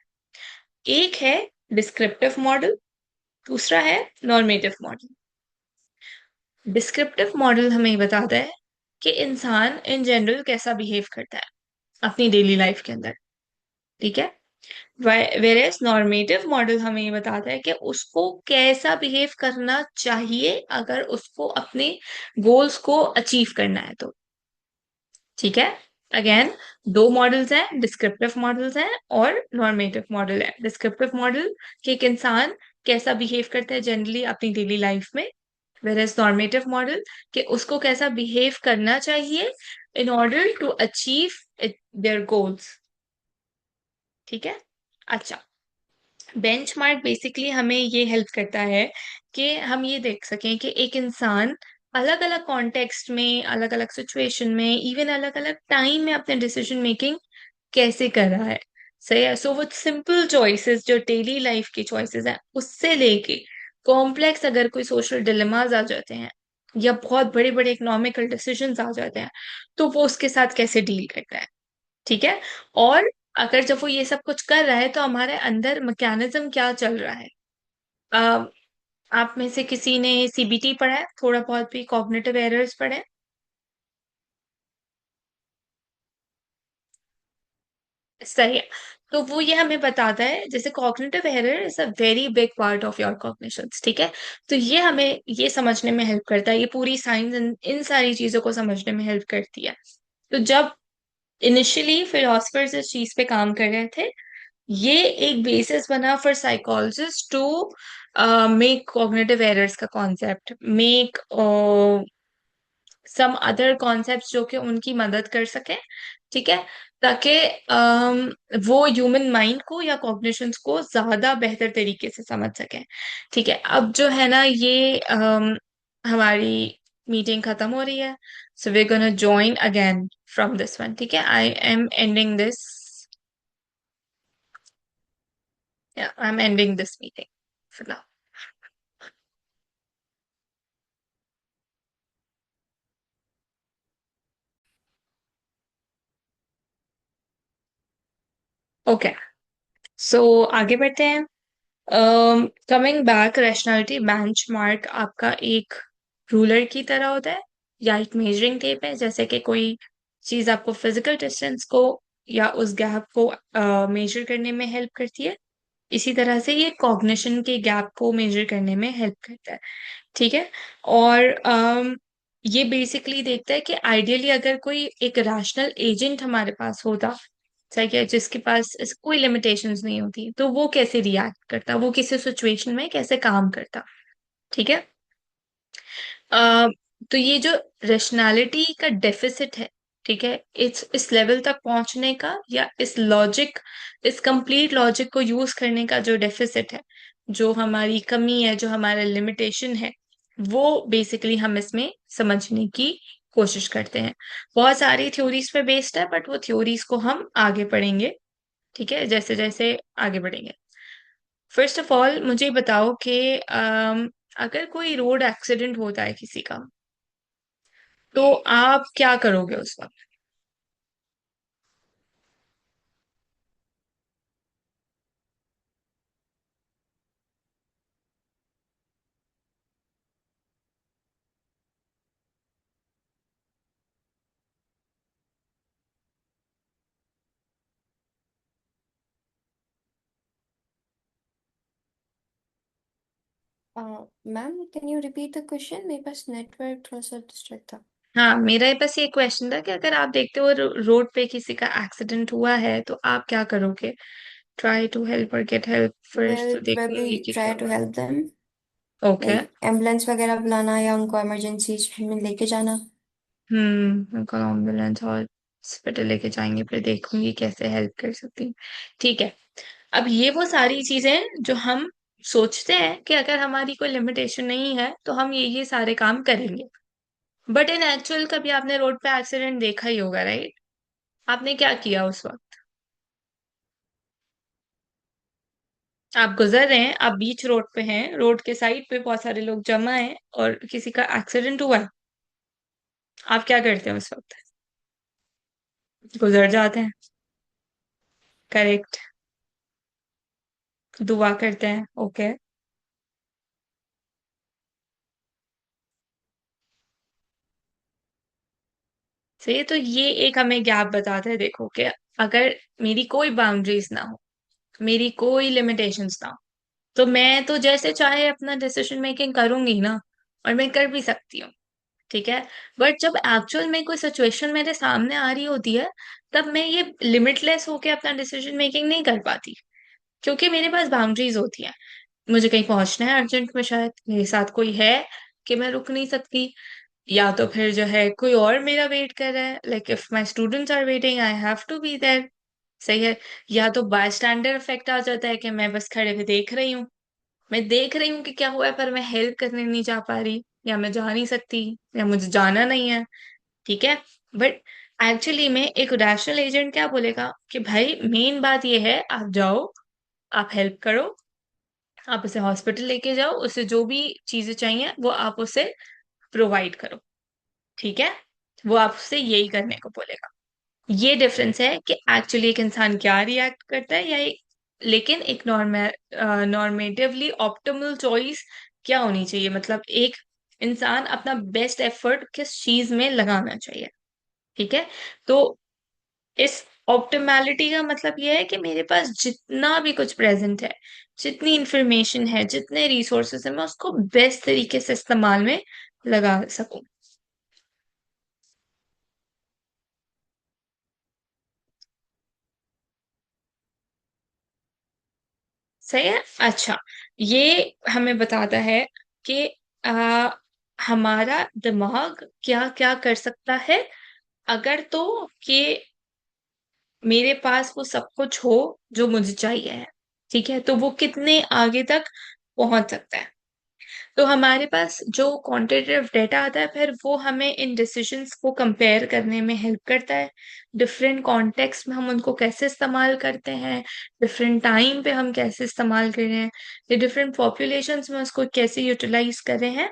एक है डिस्क्रिप्टिव मॉडल, दूसरा है नॉर्मेटिव मॉडल। डिस्क्रिप्टिव मॉडल हमें बताता है कि इंसान इन जनरल कैसा बिहेव करता है अपनी डेली लाइफ के अंदर, ठीक है। वेरेस नॉर्मेटिव मॉडल हमें ये बताता है कि उसको कैसा बिहेव करना चाहिए अगर उसको अपने गोल्स को अचीव करना है तो, ठीक है। अगेन दो मॉडल्स हैं, डिस्क्रिप्टिव मॉडल्स हैं और नॉर्मेटिव मॉडल है। डिस्क्रिप्टिव मॉडल कि एक इंसान कैसा बिहेव करता है जनरली अपनी डेली लाइफ में, वेयर नॉर्मेटिव मॉडल कि उसको कैसा बिहेव करना चाहिए in order to achieve their goals, ठीक है। अच्छा, बेंचमार्क बेसिकली हमें ये हेल्प करता है कि हम ये देख सकें कि एक इंसान अलग अलग कॉन्टेक्स्ट में, अलग अलग सिचुएशन में, इवन अलग अलग टाइम में अपने डिसीजन मेकिंग कैसे कर रहा है, सही है। सो वो सिंपल चॉइसेस जो डेली लाइफ की चॉइसेस हैं उससे लेके कॉम्प्लेक्स अगर कोई सोशल डिलेमास आ जाते हैं या बहुत बड़े बड़े इकोनॉमिकल डिसीजंस आ जाते हैं तो वो उसके साथ कैसे डील करता है, ठीक है। और अगर जब वो ये सब कुछ कर रहा है तो हमारे अंदर मैकेनिज्म क्या चल रहा है। अ, आप में से किसी ने सीबीटी पढ़ा है? थोड़ा बहुत भी कॉग्निटिव एरर्स पढ़े हैं? सही है। तो वो ये हमें बताता है जैसे cognitive error is a very big part of your cognitions, ठीक है। तो ये हमें ये समझने में हेल्प करता है, ये पूरी साइंस इन सारी चीजों को समझने में हेल्प करती है। तो जब इनिशियली फिलोसफर्स इस चीज पे काम कर रहे थे, ये एक बेसिस बना for psychologist to make cognitive errors का concept, make some other concepts जो कि उनकी मदद कर सके, ठीक है, ताकि वो ह्यूमन माइंड को या कॉग्निशंस को ज्यादा बेहतर तरीके से समझ सके, ठीक है। अब जो है ना ये हमारी मीटिंग खत्म हो रही है, so we gonna join again from this one, ठीक है। I am ending this, I am ending this meeting for now. Okay, so आगे बढ़ते हैं। कमिंग बैक, रैशनैलिटी बेंचमार्क आपका एक रूलर की तरह होता है या एक मेजरिंग टेप है। जैसे कि कोई चीज आपको फिजिकल डिस्टेंस को या उस गैप को मेजर करने में हेल्प करती है, इसी तरह से ये कॉग्निशन के गैप को मेजर करने में हेल्प करता है, ठीक है। और ये बेसिकली देखता है कि आइडियली अगर कोई एक रैशनल एजेंट हमारे पास होता, ठीक है, जिसके पास कोई लिमिटेशंस नहीं होती, तो वो कैसे रिएक्ट करता, वो किसी सिचुएशन में कैसे काम करता, ठीक है। अ, तो ये जो रेशनैलिटी का डेफिसिट है, ठीक है, इस लेवल तक पहुंचने का या इस लॉजिक, इस कंप्लीट लॉजिक को यूज करने का जो डेफिसिट है, जो हमारी कमी है, जो हमारा लिमिटेशन है, वो बेसिकली हम इसमें समझने की कोशिश करते हैं। बहुत सारी थ्योरीज पे बेस्ड है, बट वो थ्योरीज को हम आगे पढ़ेंगे, ठीक है, जैसे जैसे आगे बढ़ेंगे। फर्स्ट ऑफ ऑल मुझे बताओ कि अगर कोई रोड एक्सीडेंट होता है किसी का, तो आप क्या करोगे उस वक्त? Ma'am can you repeat the question, मेरे पास नेटवर्क थोड़ा सा डिस्ट्रैक्ट था। हाँ, मेरा बस ये क्वेश्चन था कि अगर आप देखते हो रोड पे किसी का एक्सीडेंट हुआ है, तो आप क्या करोगे? ट्राई टू हेल्प और गेट हेल्प फर्स्ट, वेल तो प्रोबेबली देखूंगी कि ट्राई क्या टू हुआ। Help them, okay. Like ambulance वगैरह बुलाना या उनको इमरजेंसी में लेके जाना। उनको एम्बुलेंस हॉस्पिटल लेके जाएंगे, फिर देखूंगी कैसे हेल्प कर सकती हूँ, ठीक है। अब ये वो सारी चीजें हैं जो हम सोचते हैं कि अगर हमारी कोई लिमिटेशन नहीं है तो हम ये सारे काम करेंगे। बट इन एक्चुअल कभी आपने रोड पे एक्सीडेंट देखा ही होगा, राइट? आपने क्या किया उस वक्त? आप गुजर रहे हैं, आप बीच रोड पे हैं, रोड के साइड पे बहुत सारे लोग जमा हैं और किसी का एक्सीडेंट हुआ है, आप क्या करते हैं उस वक्त? गुजर जाते हैं, करेक्ट। दुआ करते हैं, ओके। सही है, तो ये एक हमें गैप बताता है, देखो कि अगर मेरी कोई बाउंड्रीज ना हो, मेरी कोई लिमिटेशंस ना हो, तो मैं तो जैसे चाहे अपना डिसीजन मेकिंग करूंगी ना, और मैं कर भी सकती हूँ, ठीक है। बट जब एक्चुअल में कोई सिचुएशन मेरे सामने आ रही होती है, तब मैं ये लिमिटलेस होके अपना डिसीजन मेकिंग नहीं कर पाती, क्योंकि मेरे पास बाउंड्रीज होती हैं। मुझे कहीं पहुंचना है अर्जेंट में, शायद मेरे साथ कोई है कि मैं रुक नहीं सकती, या तो फिर जो है कोई और मेरा वेट कर रहा है, like if my students are waiting I have to be there, सही है। या तो बाय स्टैंडर्ड इफेक्ट आ जाता है कि मैं बस खड़े हुए देख रही हूँ, मैं देख रही हूँ कि क्या हुआ है, पर मैं हेल्प करने नहीं जा पा रही, या मैं जा नहीं सकती, या मुझे जाना नहीं है, ठीक है। बट एक्चुअली में एक रैशनल एजेंट क्या बोलेगा कि भाई मेन बात ये है, आप जाओ, आप हेल्प करो, आप उसे हॉस्पिटल लेके जाओ, उसे जो भी चीजें चाहिए वो आप उसे प्रोवाइड करो, ठीक है। वो आपसे यही करने को बोलेगा। ये डिफरेंस है कि एक्चुअली एक इंसान क्या रिएक्ट करता है, या लेकिन एक नॉर्मेटिवली ऑप्टिमल चॉइस क्या होनी चाहिए, मतलब एक इंसान अपना बेस्ट एफर्ट किस चीज में लगाना चाहिए, ठीक है। तो इस ऑप्टिमैलिटी का मतलब यह है कि मेरे पास जितना भी कुछ प्रेजेंट है, जितनी इंफॉर्मेशन है, जितने रिसोर्सेज है, मैं उसको बेस्ट तरीके से इस्तेमाल में लगा सकूं, सही है। अच्छा, ये हमें बताता है कि आ, हमारा दिमाग क्या क्या कर सकता है, अगर तो कि मेरे पास वो सब कुछ हो जो मुझे चाहिए है, ठीक है, तो वो कितने आगे तक पहुंच सकता है। तो हमारे पास जो क्वांटिटेटिव डेटा आता है फिर वो हमें इन डिसीजंस को कंपेयर करने में हेल्प करता है। डिफरेंट कॉन्टेक्स्ट में हम उनको कैसे इस्तेमाल करते हैं, डिफरेंट टाइम पे हम कैसे इस्तेमाल कर रहे हैं, या डिफरेंट पॉपुलेशंस में उसको कैसे यूटिलाइज कर रहे हैं,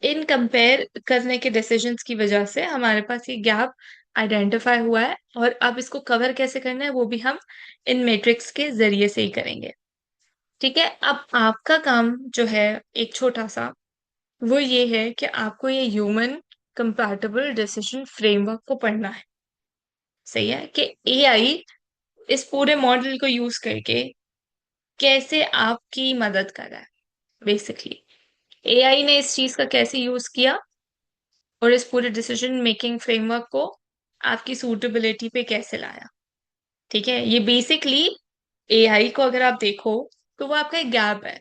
इन कंपेयर करने के डिसीजंस की वजह से हमारे पास ये गैप आइडेंटिफाई हुआ है। और अब इसको कवर कैसे करना है वो भी हम इन मैट्रिक्स के जरिए से ही करेंगे। ठीक है, अब आपका काम जो है एक छोटा सा, वो ये है कि आपको ये ह्यूमन कंपैटिबल डिसीजन फ्रेमवर्क को पढ़ना है। सही है कि एआई इस पूरे मॉडल को यूज करके कैसे आपकी मदद कर रहा है। बेसिकली एआई ने इस चीज का कैसे यूज किया और इस पूरे डिसीजन मेकिंग फ्रेमवर्क को आपकी सूटेबिलिटी पे कैसे लाया। ठीक है, ये बेसिकली एआई को अगर आप देखो तो वो आपका एक गैप है,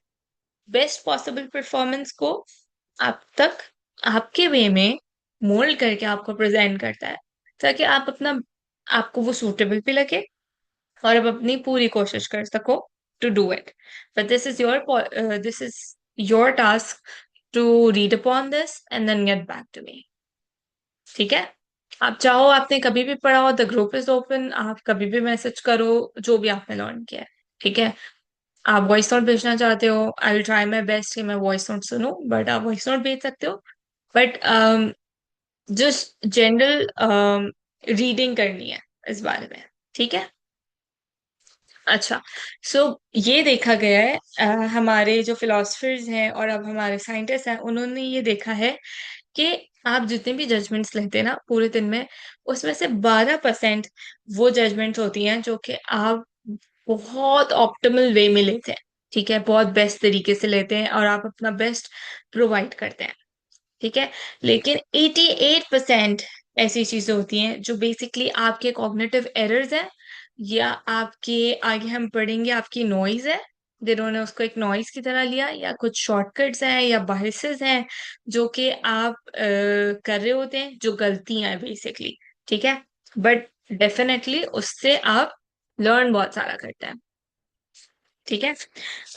बेस्ट पॉसिबल परफॉर्मेंस को आप तक आपके वे में मोल्ड करके आपको प्रेजेंट करता है, ताकि आप अपना आपको वो सूटेबल भी लगे और आप अपनी पूरी कोशिश कर सको to do it. But this is your task to read upon this and then get back to me. ठीक है, आप चाहो आपने कभी भी पढ़ा हो, द ग्रुप इज ओपन, आप कभी भी मैसेज करो जो भी आपने लर्न किया है। ठीक है, आप वॉइस नोट भेजना चाहते हो, I will try my best कि मैं वॉइस नोट सुनूं, बट आप वॉइस नोट भेज सकते हो। बट जस्ट जनरल रीडिंग करनी है इस बारे में। ठीक है, अच्छा। सो ये देखा गया है, हमारे जो फिलोसफर्स हैं और अब हमारे साइंटिस्ट हैं उन्होंने ये देखा है कि आप जितने भी जजमेंट्स लेते हैं ना पूरे दिन में, उसमें से 12% वो जजमेंट्स होती हैं जो कि आप बहुत ऑप्टिमल वे में लेते हैं। ठीक है, बहुत बेस्ट तरीके से लेते हैं और आप अपना बेस्ट प्रोवाइड करते हैं। ठीक है, लेकिन 88% ऐसी चीजें होती हैं जो बेसिकली आपके कॉग्निटिव एरर्स हैं, या आपके आगे हम पढ़ेंगे आपकी नॉइज है, जिन्होंने उसको एक नॉइज की तरह लिया, या कुछ शॉर्टकट्स हैं या बायसेस हैं जो कि आप कर रहे होते हैं, जो गलतियां हैं बेसिकली। ठीक है, बट डेफिनेटली उससे आप लर्न बहुत सारा करते हैं। ठीक है,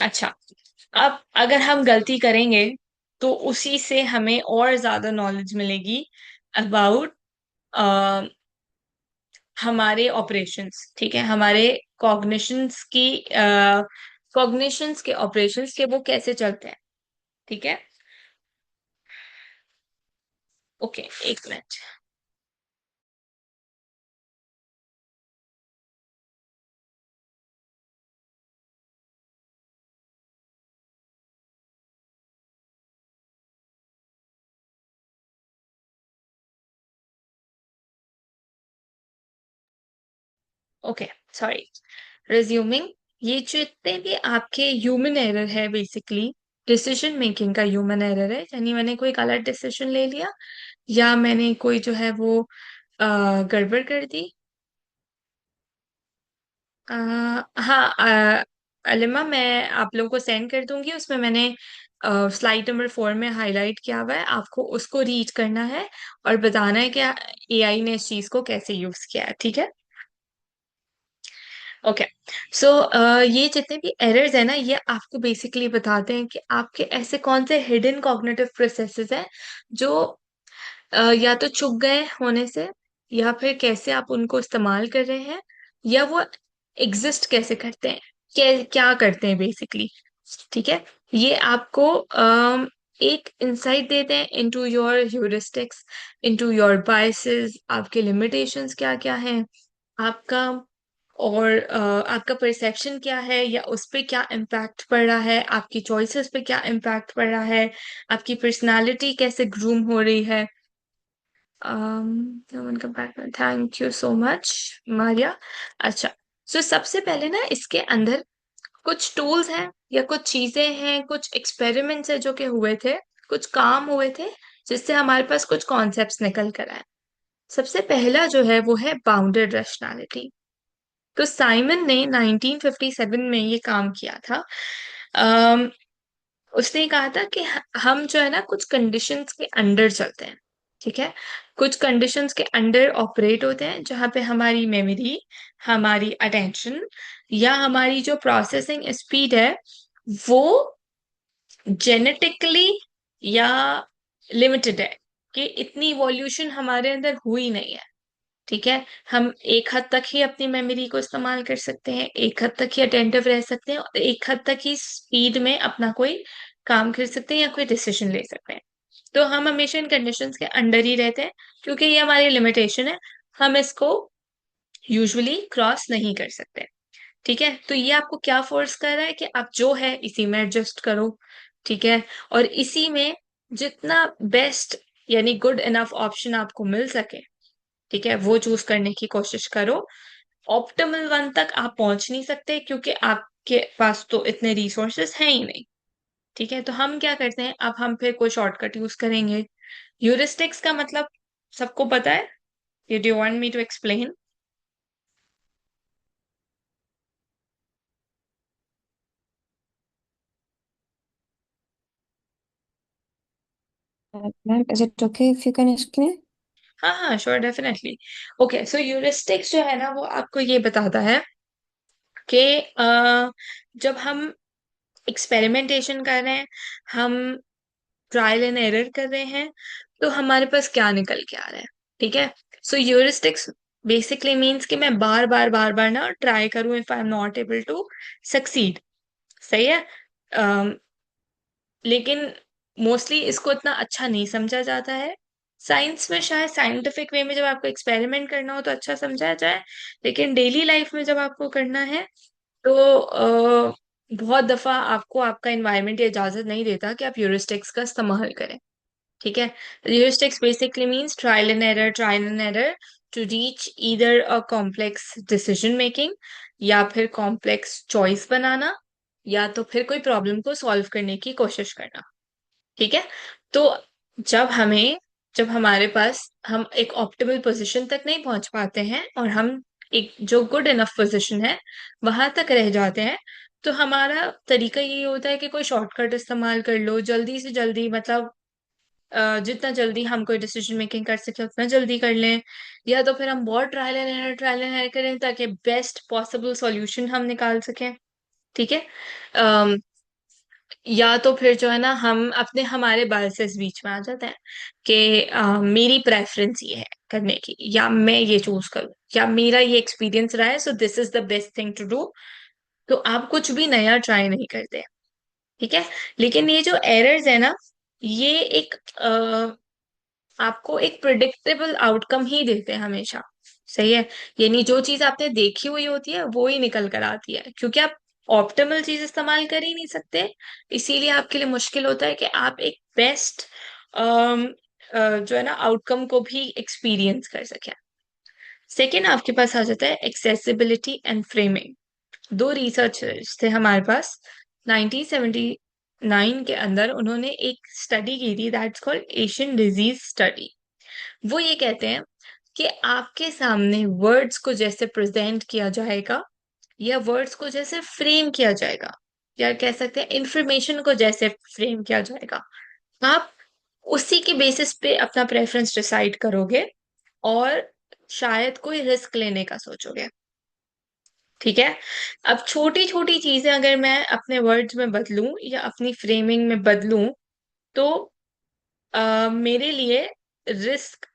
अच्छा। अब अगर हम गलती करेंगे तो उसी से हमें और ज्यादा नॉलेज मिलेगी अबाउट हमारे ऑपरेशंस। ठीक है, हमारे कॉग्निशंस की कॉग्निशंस के ऑपरेशंस के वो कैसे चलते हैं। ठीक है, ओके, एक मिनट। Okay, sorry, resuming. ये जितने भी आपके ह्यूमन एरर है, बेसिकली डिसीजन मेकिंग का ह्यूमन एरर है, यानी मैंने कोई गलत डिसीजन ले लिया या मैंने कोई जो है वो गड़बड़ कर दी। हाँ, अलिमा, मैं आप लोगों को सेंड कर दूंगी, उसमें मैंने स्लाइड नंबर 4 में हाईलाइट किया हुआ है, आपको उसको रीड करना है और बताना है कि एआई ने इस चीज को कैसे यूज किया है। ठीक है, ओके। सो ये जितने भी एरर्स है ना, ये आपको बेसिकली बताते हैं कि आपके ऐसे कौन से हिडन कॉग्निटिव प्रोसेसेस हैं जो या तो छुप गए होने से, या फिर कैसे आप उनको इस्तेमाल कर रहे हैं, या वो एग्जिस्ट कैसे करते हैं, क्या करते हैं बेसिकली। ठीक है, ये आपको एक इंसाइट देते हैं into your heuristics, into your biases, आपके लिमिटेशंस क्या क्या हैं, आपका और आपका परसेप्शन क्या है या उस पे क्या इम्पैक्ट पड़ रहा है, आपकी चॉइसेस पे क्या इम्पैक्ट पड़ रहा है, आपकी पर्सनालिटी कैसे ग्रूम हो रही है। Thank you so much, Maria. अच्छा, सो सबसे पहले ना इसके अंदर कुछ टूल्स हैं या कुछ चीजें हैं, कुछ एक्सपेरिमेंट्स है जो कि हुए थे, कुछ काम हुए थे जिससे हमारे पास कुछ कॉन्सेप्ट्स निकल कर आए। सबसे पहला जो है वो है बाउंडेड रैशनैलिटी। तो साइमन ने 1957 में ये काम किया था। अम, उसने कहा था कि हम जो है ना कुछ कंडीशंस के अंडर चलते हैं। ठीक है, कुछ कंडीशंस के अंडर ऑपरेट होते हैं जहां पे हमारी मेमोरी, हमारी अटेंशन या हमारी जो प्रोसेसिंग स्पीड है वो जेनेटिकली या लिमिटेड है, कि इतनी इवोल्यूशन हमारे अंदर हुई नहीं है। ठीक है, हम एक हद तक ही अपनी मेमोरी को इस्तेमाल कर सकते हैं, एक हद तक ही अटेंटिव रह सकते हैं, और एक हद तक ही स्पीड में अपना कोई काम कर सकते हैं या कोई डिसीजन ले सकते हैं। तो हम हमेशा इन कंडीशंस के अंडर ही रहते हैं, क्योंकि ये हमारी लिमिटेशन है, हम इसको यूजुअली क्रॉस नहीं कर सकते। ठीक है, तो ये आपको क्या फोर्स कर रहा है कि आप जो है इसी में एडजस्ट करो। ठीक है, और इसी में जितना बेस्ट यानी गुड इनफ ऑप्शन आपको मिल सके, ठीक है, वो चूज करने की कोशिश करो। ऑप्टिमल वन तक आप पहुंच नहीं सकते, क्योंकि आपके पास तो इतने रिसोर्सेस हैं ही नहीं। ठीक है, तो हम क्या करते हैं, अब हम फिर कोई शॉर्टकट यूज करेंगे। ह्यूरिस्टिक्स का मतलब सबको पता है, do you want me to explain? Ma'am, is it okay if you can explain? हाँ हाँ, श्योर, डेफिनेटली। ओके, सो ह्यूरिस्टिक्स जो है ना, वो आपको ये बताता है कि जब हम एक्सपेरिमेंटेशन कर रहे हैं, हम ट्रायल एंड एरर कर रहे हैं, तो हमारे पास क्या निकल के आ रहा है। ठीक है, सो ह्यूरिस्टिक्स बेसिकली मीन्स कि मैं बार बार ना ट्राई करूं, if I am not able to succeed. सही है। लेकिन मोस्टली इसको इतना अच्छा नहीं समझा जाता है। साइंस में शायद साइंटिफिक वे में जब आपको एक्सपेरिमेंट करना हो तो अच्छा समझा जाए, लेकिन डेली लाइफ में जब आपको करना है तो बहुत दफा आपको आपका एनवायरनमेंट ये इजाजत नहीं देता कि आप ह्यूरिस्टिक्स का इस्तेमाल करें। ठीक है, heuristics basically means trial and error to reach either a complex decision making, या फिर complex choice बनाना, या तो फिर कोई प्रॉब्लम को सॉल्व करने की कोशिश करना। ठीक है, तो जब हमें जब हमारे पास हम एक ऑप्टिमल पोजीशन तक नहीं पहुंच पाते हैं, और हम एक जो गुड इनफ पोजीशन है वहां तक रह जाते हैं, तो हमारा तरीका यही होता है कि कोई शॉर्टकट इस्तेमाल कर लो, जल्दी से जल्दी, मतलब जितना जल्दी हम कोई डिसीजन मेकिंग कर सके उतना जल्दी कर लें, या तो फिर हम बहुत ट्रायल एंड एरर करें ताकि बेस्ट पॉसिबल सॉल्यूशन हम निकाल सकें। ठीक है, अम, या तो फिर जो है ना, हम अपने हमारे बायसेस बीच में आ जाते हैं कि मेरी प्रेफरेंस ये है करने की, या मैं ये चूज करूँ, या मेरा ये एक्सपीरियंस रहा है, so this is the best thing to do. तो आप कुछ भी नया ट्राई नहीं करते। ठीक है, लेकिन ये जो एरर्स है ना, ये एक आपको एक प्रिडिक्टेबल आउटकम ही देते हैं हमेशा। सही है, यानी जो चीज आपने देखी हुई होती है वो ही निकल कर आती है, क्योंकि आप ऑप्टिमल चीज इस्तेमाल कर ही नहीं सकते। इसीलिए आपके लिए मुश्किल होता है कि आप एक बेस्ट जो है ना आउटकम को भी एक्सपीरियंस कर सकें। सेकेंड आपके पास आ जाता है एक्सेसिबिलिटी एंड फ्रेमिंग। दो रिसर्चर्स थे हमारे पास 1979 के अंदर, उन्होंने एक स्टडी की थी, that's called Asian disease study. वो ये कहते हैं कि आपके सामने वर्ड्स को जैसे प्रेजेंट किया जाएगा, या वर्ड्स को जैसे फ्रेम किया जाएगा, या कह सकते हैं इंफॉर्मेशन को जैसे फ्रेम किया जाएगा, आप उसी के बेसिस पे अपना प्रेफरेंस डिसाइड करोगे, और शायद कोई रिस्क लेने का सोचोगे। ठीक है, अब छोटी छोटी चीजें अगर मैं अपने वर्ड्स में बदलूं या अपनी फ्रेमिंग में बदलूं, तो मेरे लिए रिस्क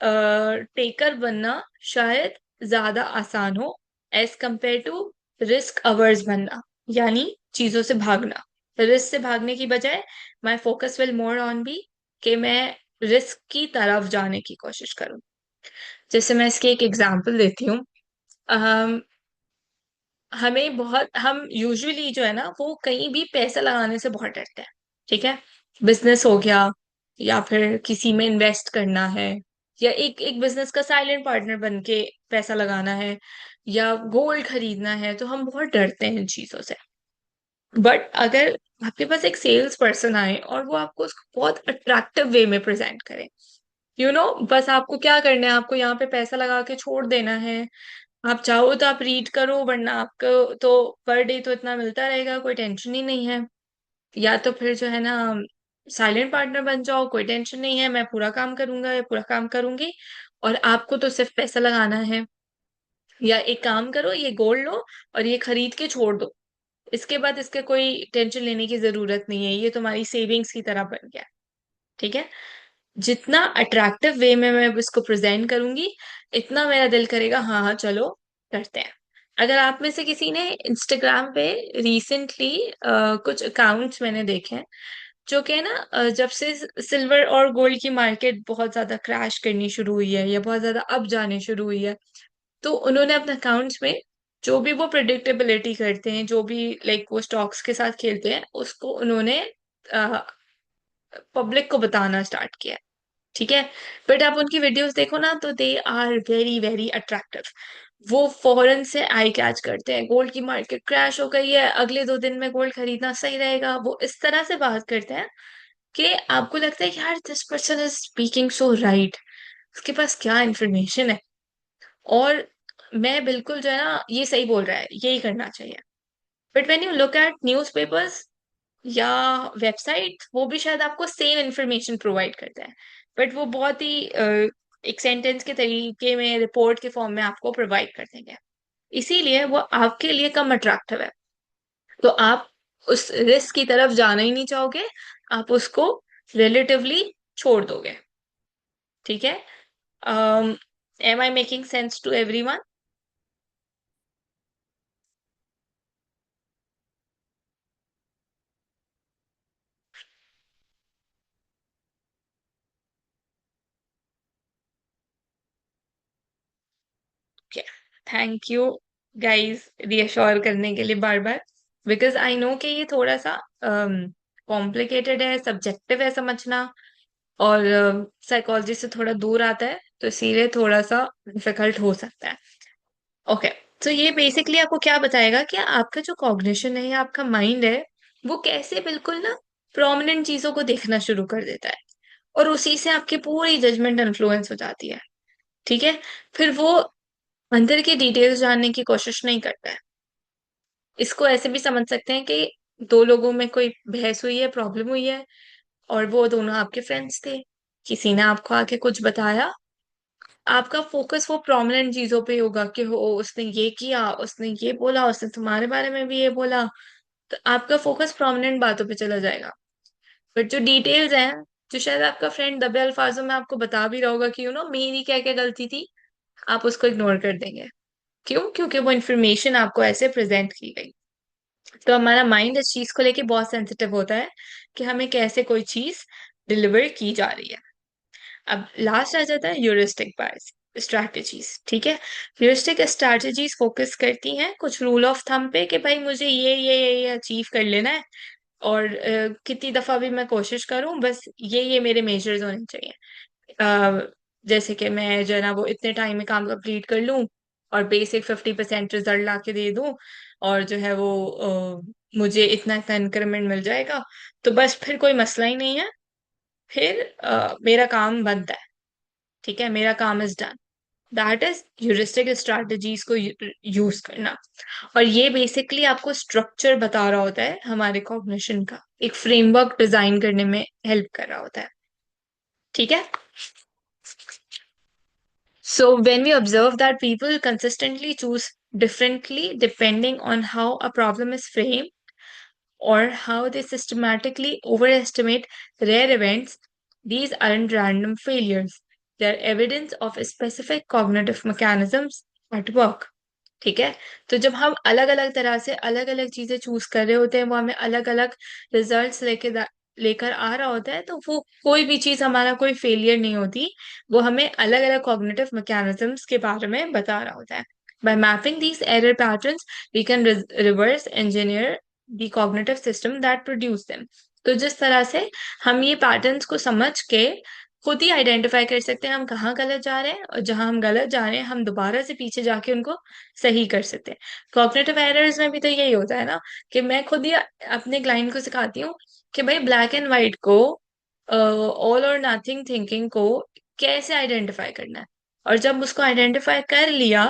टेकर बनना शायद ज्यादा आसान हो, as compare to risk averse बनना, यानी चीजों से भागना। रिस्क से भागने की बजाय my focus will more on be कि मैं रिस्क की तरफ जाने की कोशिश करूं। जैसे मैं इसकी एक एग्जांपल देती हूँ। हम यूजुअली जो है ना, वो कहीं भी पैसा लगाने से बहुत डरते हैं। ठीक है, बिजनेस हो गया, या फिर किसी में इन्वेस्ट करना है, या एक एक बिजनेस का साइलेंट पार्टनर बन के पैसा लगाना है, या गोल्ड खरीदना है, तो हम बहुत डरते हैं इन चीजों से। बट अगर आपके पास एक सेल्स पर्सन आए और वो आपको उसको बहुत अट्रैक्टिव वे में प्रेजेंट करे, बस आपको क्या करना है, आपको यहाँ पे पैसा लगा के छोड़ देना है। आप चाहो तो आप रीड करो, वरना आपको तो पर डे तो इतना मिलता रहेगा, कोई टेंशन ही नहीं है। या तो फिर जो है ना, साइलेंट पार्टनर बन जाओ, कोई टेंशन नहीं है, मैं पूरा काम करूंगा या पूरा काम करूंगी, और आपको तो सिर्फ पैसा लगाना है। या एक काम करो, ये गोल्ड लो और ये खरीद के छोड़ दो, इसके बाद इसके कोई टेंशन लेने की जरूरत नहीं है, ये तुम्हारी सेविंग्स की तरह बन गया। ठीक है। जितना अट्रैक्टिव वे में मैं इसको प्रेजेंट करूंगी, इतना मेरा दिल करेगा हाँ हाँ चलो करते हैं। अगर आप में से किसी ने इंस्टाग्राम पे रिसेंटली कुछ अकाउंट्स मैंने देखे हैं जो कि है ना, जब से सिल्वर और गोल्ड की मार्केट बहुत ज्यादा क्रैश करनी शुरू हुई है या बहुत ज्यादा अप जाने शुरू हुई है, तो उन्होंने अपने अकाउंट्स में जो भी वो प्रिडिक्टेबिलिटी करते हैं, जो भी लाइक वो स्टॉक्स के साथ खेलते हैं, उसको उन्होंने पब्लिक को बताना स्टार्ट किया। ठीक है। बट आप उनकी वीडियोस देखो ना तो they are very very attractive. वो फौरन से आई कैच करते हैं, गोल्ड की मार्केट क्रैश हो गई है, अगले 2 दिन में गोल्ड खरीदना सही रहेगा, वो इस तरह से बात करते हैं कि आपको लगता है कि यार this person is speaking so right, उसके पास क्या इंफॉर्मेशन है। और मैं बिल्कुल जो है ना, ये सही बोल रहा है, यही करना चाहिए। But when you look at newspapers या वेबसाइट, वो भी शायद आपको सेम इंफॉर्मेशन प्रोवाइड करता है, बट वो बहुत ही एक सेंटेंस के तरीके में, रिपोर्ट के फॉर्म में आपको प्रोवाइड कर देंगे। इसीलिए वो आपके लिए कम अट्रैक्टिव है, तो आप उस रिस्क की तरफ जाना ही नहीं चाहोगे, आप उसको रिलेटिवली छोड़ दोगे। ठीक है। Am I making sense to everyone? Thank you guys reassure करने के लिए बार बार, बिकॉज आई नो कि ये थोड़ा सा कॉम्प्लिकेटेड है, सब्जेक्टिव है समझना, और साइकोलॉजी से थोड़ा दूर आता है, तो इसीलिए थोड़ा सा डिफिकल्ट हो सकता है। ओके। तो ये बेसिकली आपको क्या बताएगा कि आपका जो कॉग्निशन है या आपका माइंड है, वो कैसे बिल्कुल ना प्रोमिनेंट चीजों को देखना शुरू कर देता है, और उसी से आपकी पूरी जजमेंट इन्फ्लुएंस हो जाती है। ठीक है। फिर वो अंदर की डिटेल्स जानने की कोशिश नहीं करता है। इसको ऐसे भी समझ सकते हैं कि दो लोगों में कोई बहस हुई है, प्रॉब्लम हुई है, और वो दोनों आपके फ्रेंड्स थे, किसी ने आपको आके कुछ बताया, आपका फोकस वो प्रोमिनेंट चीजों पे होगा कि हो उसने ये किया, उसने ये बोला, उसने तुम्हारे बारे में भी ये बोला, तो आपका फोकस प्रोमिनेंट बातों पे चला जाएगा। बट जो डिटेल्स हैं, जो शायद आपका फ्रेंड दबे अल्फाजों में आपको बता भी रहा होगा कि मेरी क्या क्या गलती थी, आप उसको इग्नोर कर देंगे। क्यों? क्योंकि वो इन्फॉर्मेशन आपको ऐसे प्रेजेंट की गई। तो हमारा माइंड इस चीज को लेके बहुत सेंसिटिव होता है कि हमें कैसे कोई चीज डिलीवर की जा रही है। अब लास्ट आ जाता है ह्यूरिस्टिक बायस स्ट्रैटेजीज। ठीक है। ह्यूरिस्टिक स्ट्रैटेजीज फोकस करती हैं कुछ रूल ऑफ थंब पे कि भाई मुझे ये अचीव कर लेना है, और कितनी दफा भी मैं कोशिश करूं, बस ये मेरे मेजर्स होने चाहिए। जैसे कि मैं जो है ना वो इतने टाइम में काम कंप्लीट कर लूं, और बेसिक 50% रिजल्ट ला के दे दूं, और जो है वो मुझे इतना इतना इंक्रीमेंट मिल जाएगा, तो बस फिर कोई मसला ही नहीं है, फिर मेरा काम बनता है। ठीक है, मेरा काम is done. That is heuristic strategies को यूज करना। और ये बेसिकली आपको स्ट्रक्चर बता रहा होता है, हमारे कॉग्निशन का एक फ्रेमवर्क डिजाइन करने में हेल्प कर रहा होता है। ठीक है। So, when we observe that people consistently choose differently depending on how a problem is framed or how they systematically overestimate rare events, these aren't random failures. They're evidence of specific cognitive mechanisms at work. ठीक है। तो जब हम अलग अलग तरह से अलग अलग चीजें चूज कर रहे होते हैं, वो हमें अलग अलग रिजल्ट्स लेकर आ रहा होता है, तो वो कोई भी चीज हमारा कोई फेलियर नहीं होती, वो हमें अलग अलग कॉग्निटिव मैकेनिज्म्स के बारे में बता रहा होता है। By mapping these error patterns we can reverse engineer the cognitive system that produce them. तो जिस तरह से हम ये पैटर्न्स को समझ के खुद ही आइडेंटिफाई कर सकते हैं हम कहाँ गलत जा रहे हैं, और जहां हम गलत जा रहे हैं हम दोबारा से पीछे जाके उनको सही कर सकते हैं। कॉग्निटिव एरर्स में भी तो यही होता है ना, कि मैं खुद ही अपने क्लाइंट को सिखाती हूँ कि भाई ब्लैक एंड व्हाइट को, ऑल और नथिंग थिंकिंग को कैसे आइडेंटिफाई करना है, और जब उसको आइडेंटिफाई कर लिया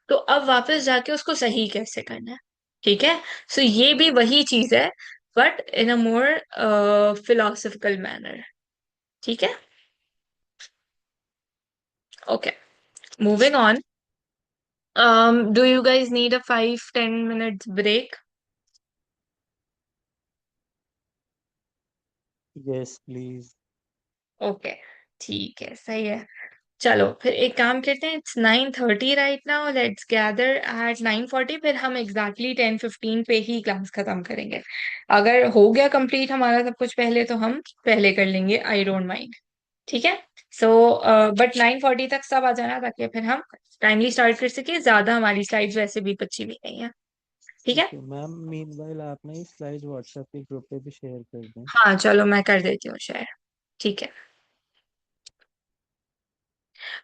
तो अब वापस जाके उसको सही कैसे करना है। ठीक है। सो ये भी वही चीज है, but in a more philosophical manner. ठीक है। Okay, moving on. Do you guys need a 5-10 minutes break? Yes, please. Okay, ठीक है, सही है। चलो फिर एक काम करते हैं, it's 9:30 right now, let's gather at 9:40, फिर हम एग्जैक्टली 10:15 पे ही क्लास खत्म करेंगे। अगर हो गया कंप्लीट हमारा सब कुछ पहले, तो हम पहले कर लेंगे, आई डोंट माइंड। ठीक है। सो बट 9:40 तक सब आ जाना, ताकि फिर हम टाइमली स्टार्ट कर सके, ज्यादा हमारी स्लाइड्स वैसे भी बची भी नहीं है। ठीक है। ओके मैम, मीनवाइल आप ना ये स्लाइड व्हाट्सएप के ग्रुप पे भी शेयर कर दें। हाँ चलो, मैं कर देती हूँ शेयर। ठीक है।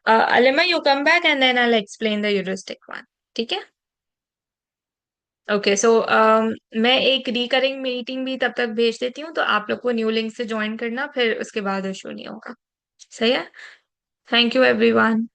Alima, you come back and then I'll explain the heuristic one. ठीक है। ओके सो मैं एक रिकरिंग मीटिंग भी तब तक भेज देती हूँ, तो आप लोग को न्यू लिंक से ज्वाइन करना, फिर उसके बाद इशू नहीं होगा। सही है। Thank you everyone.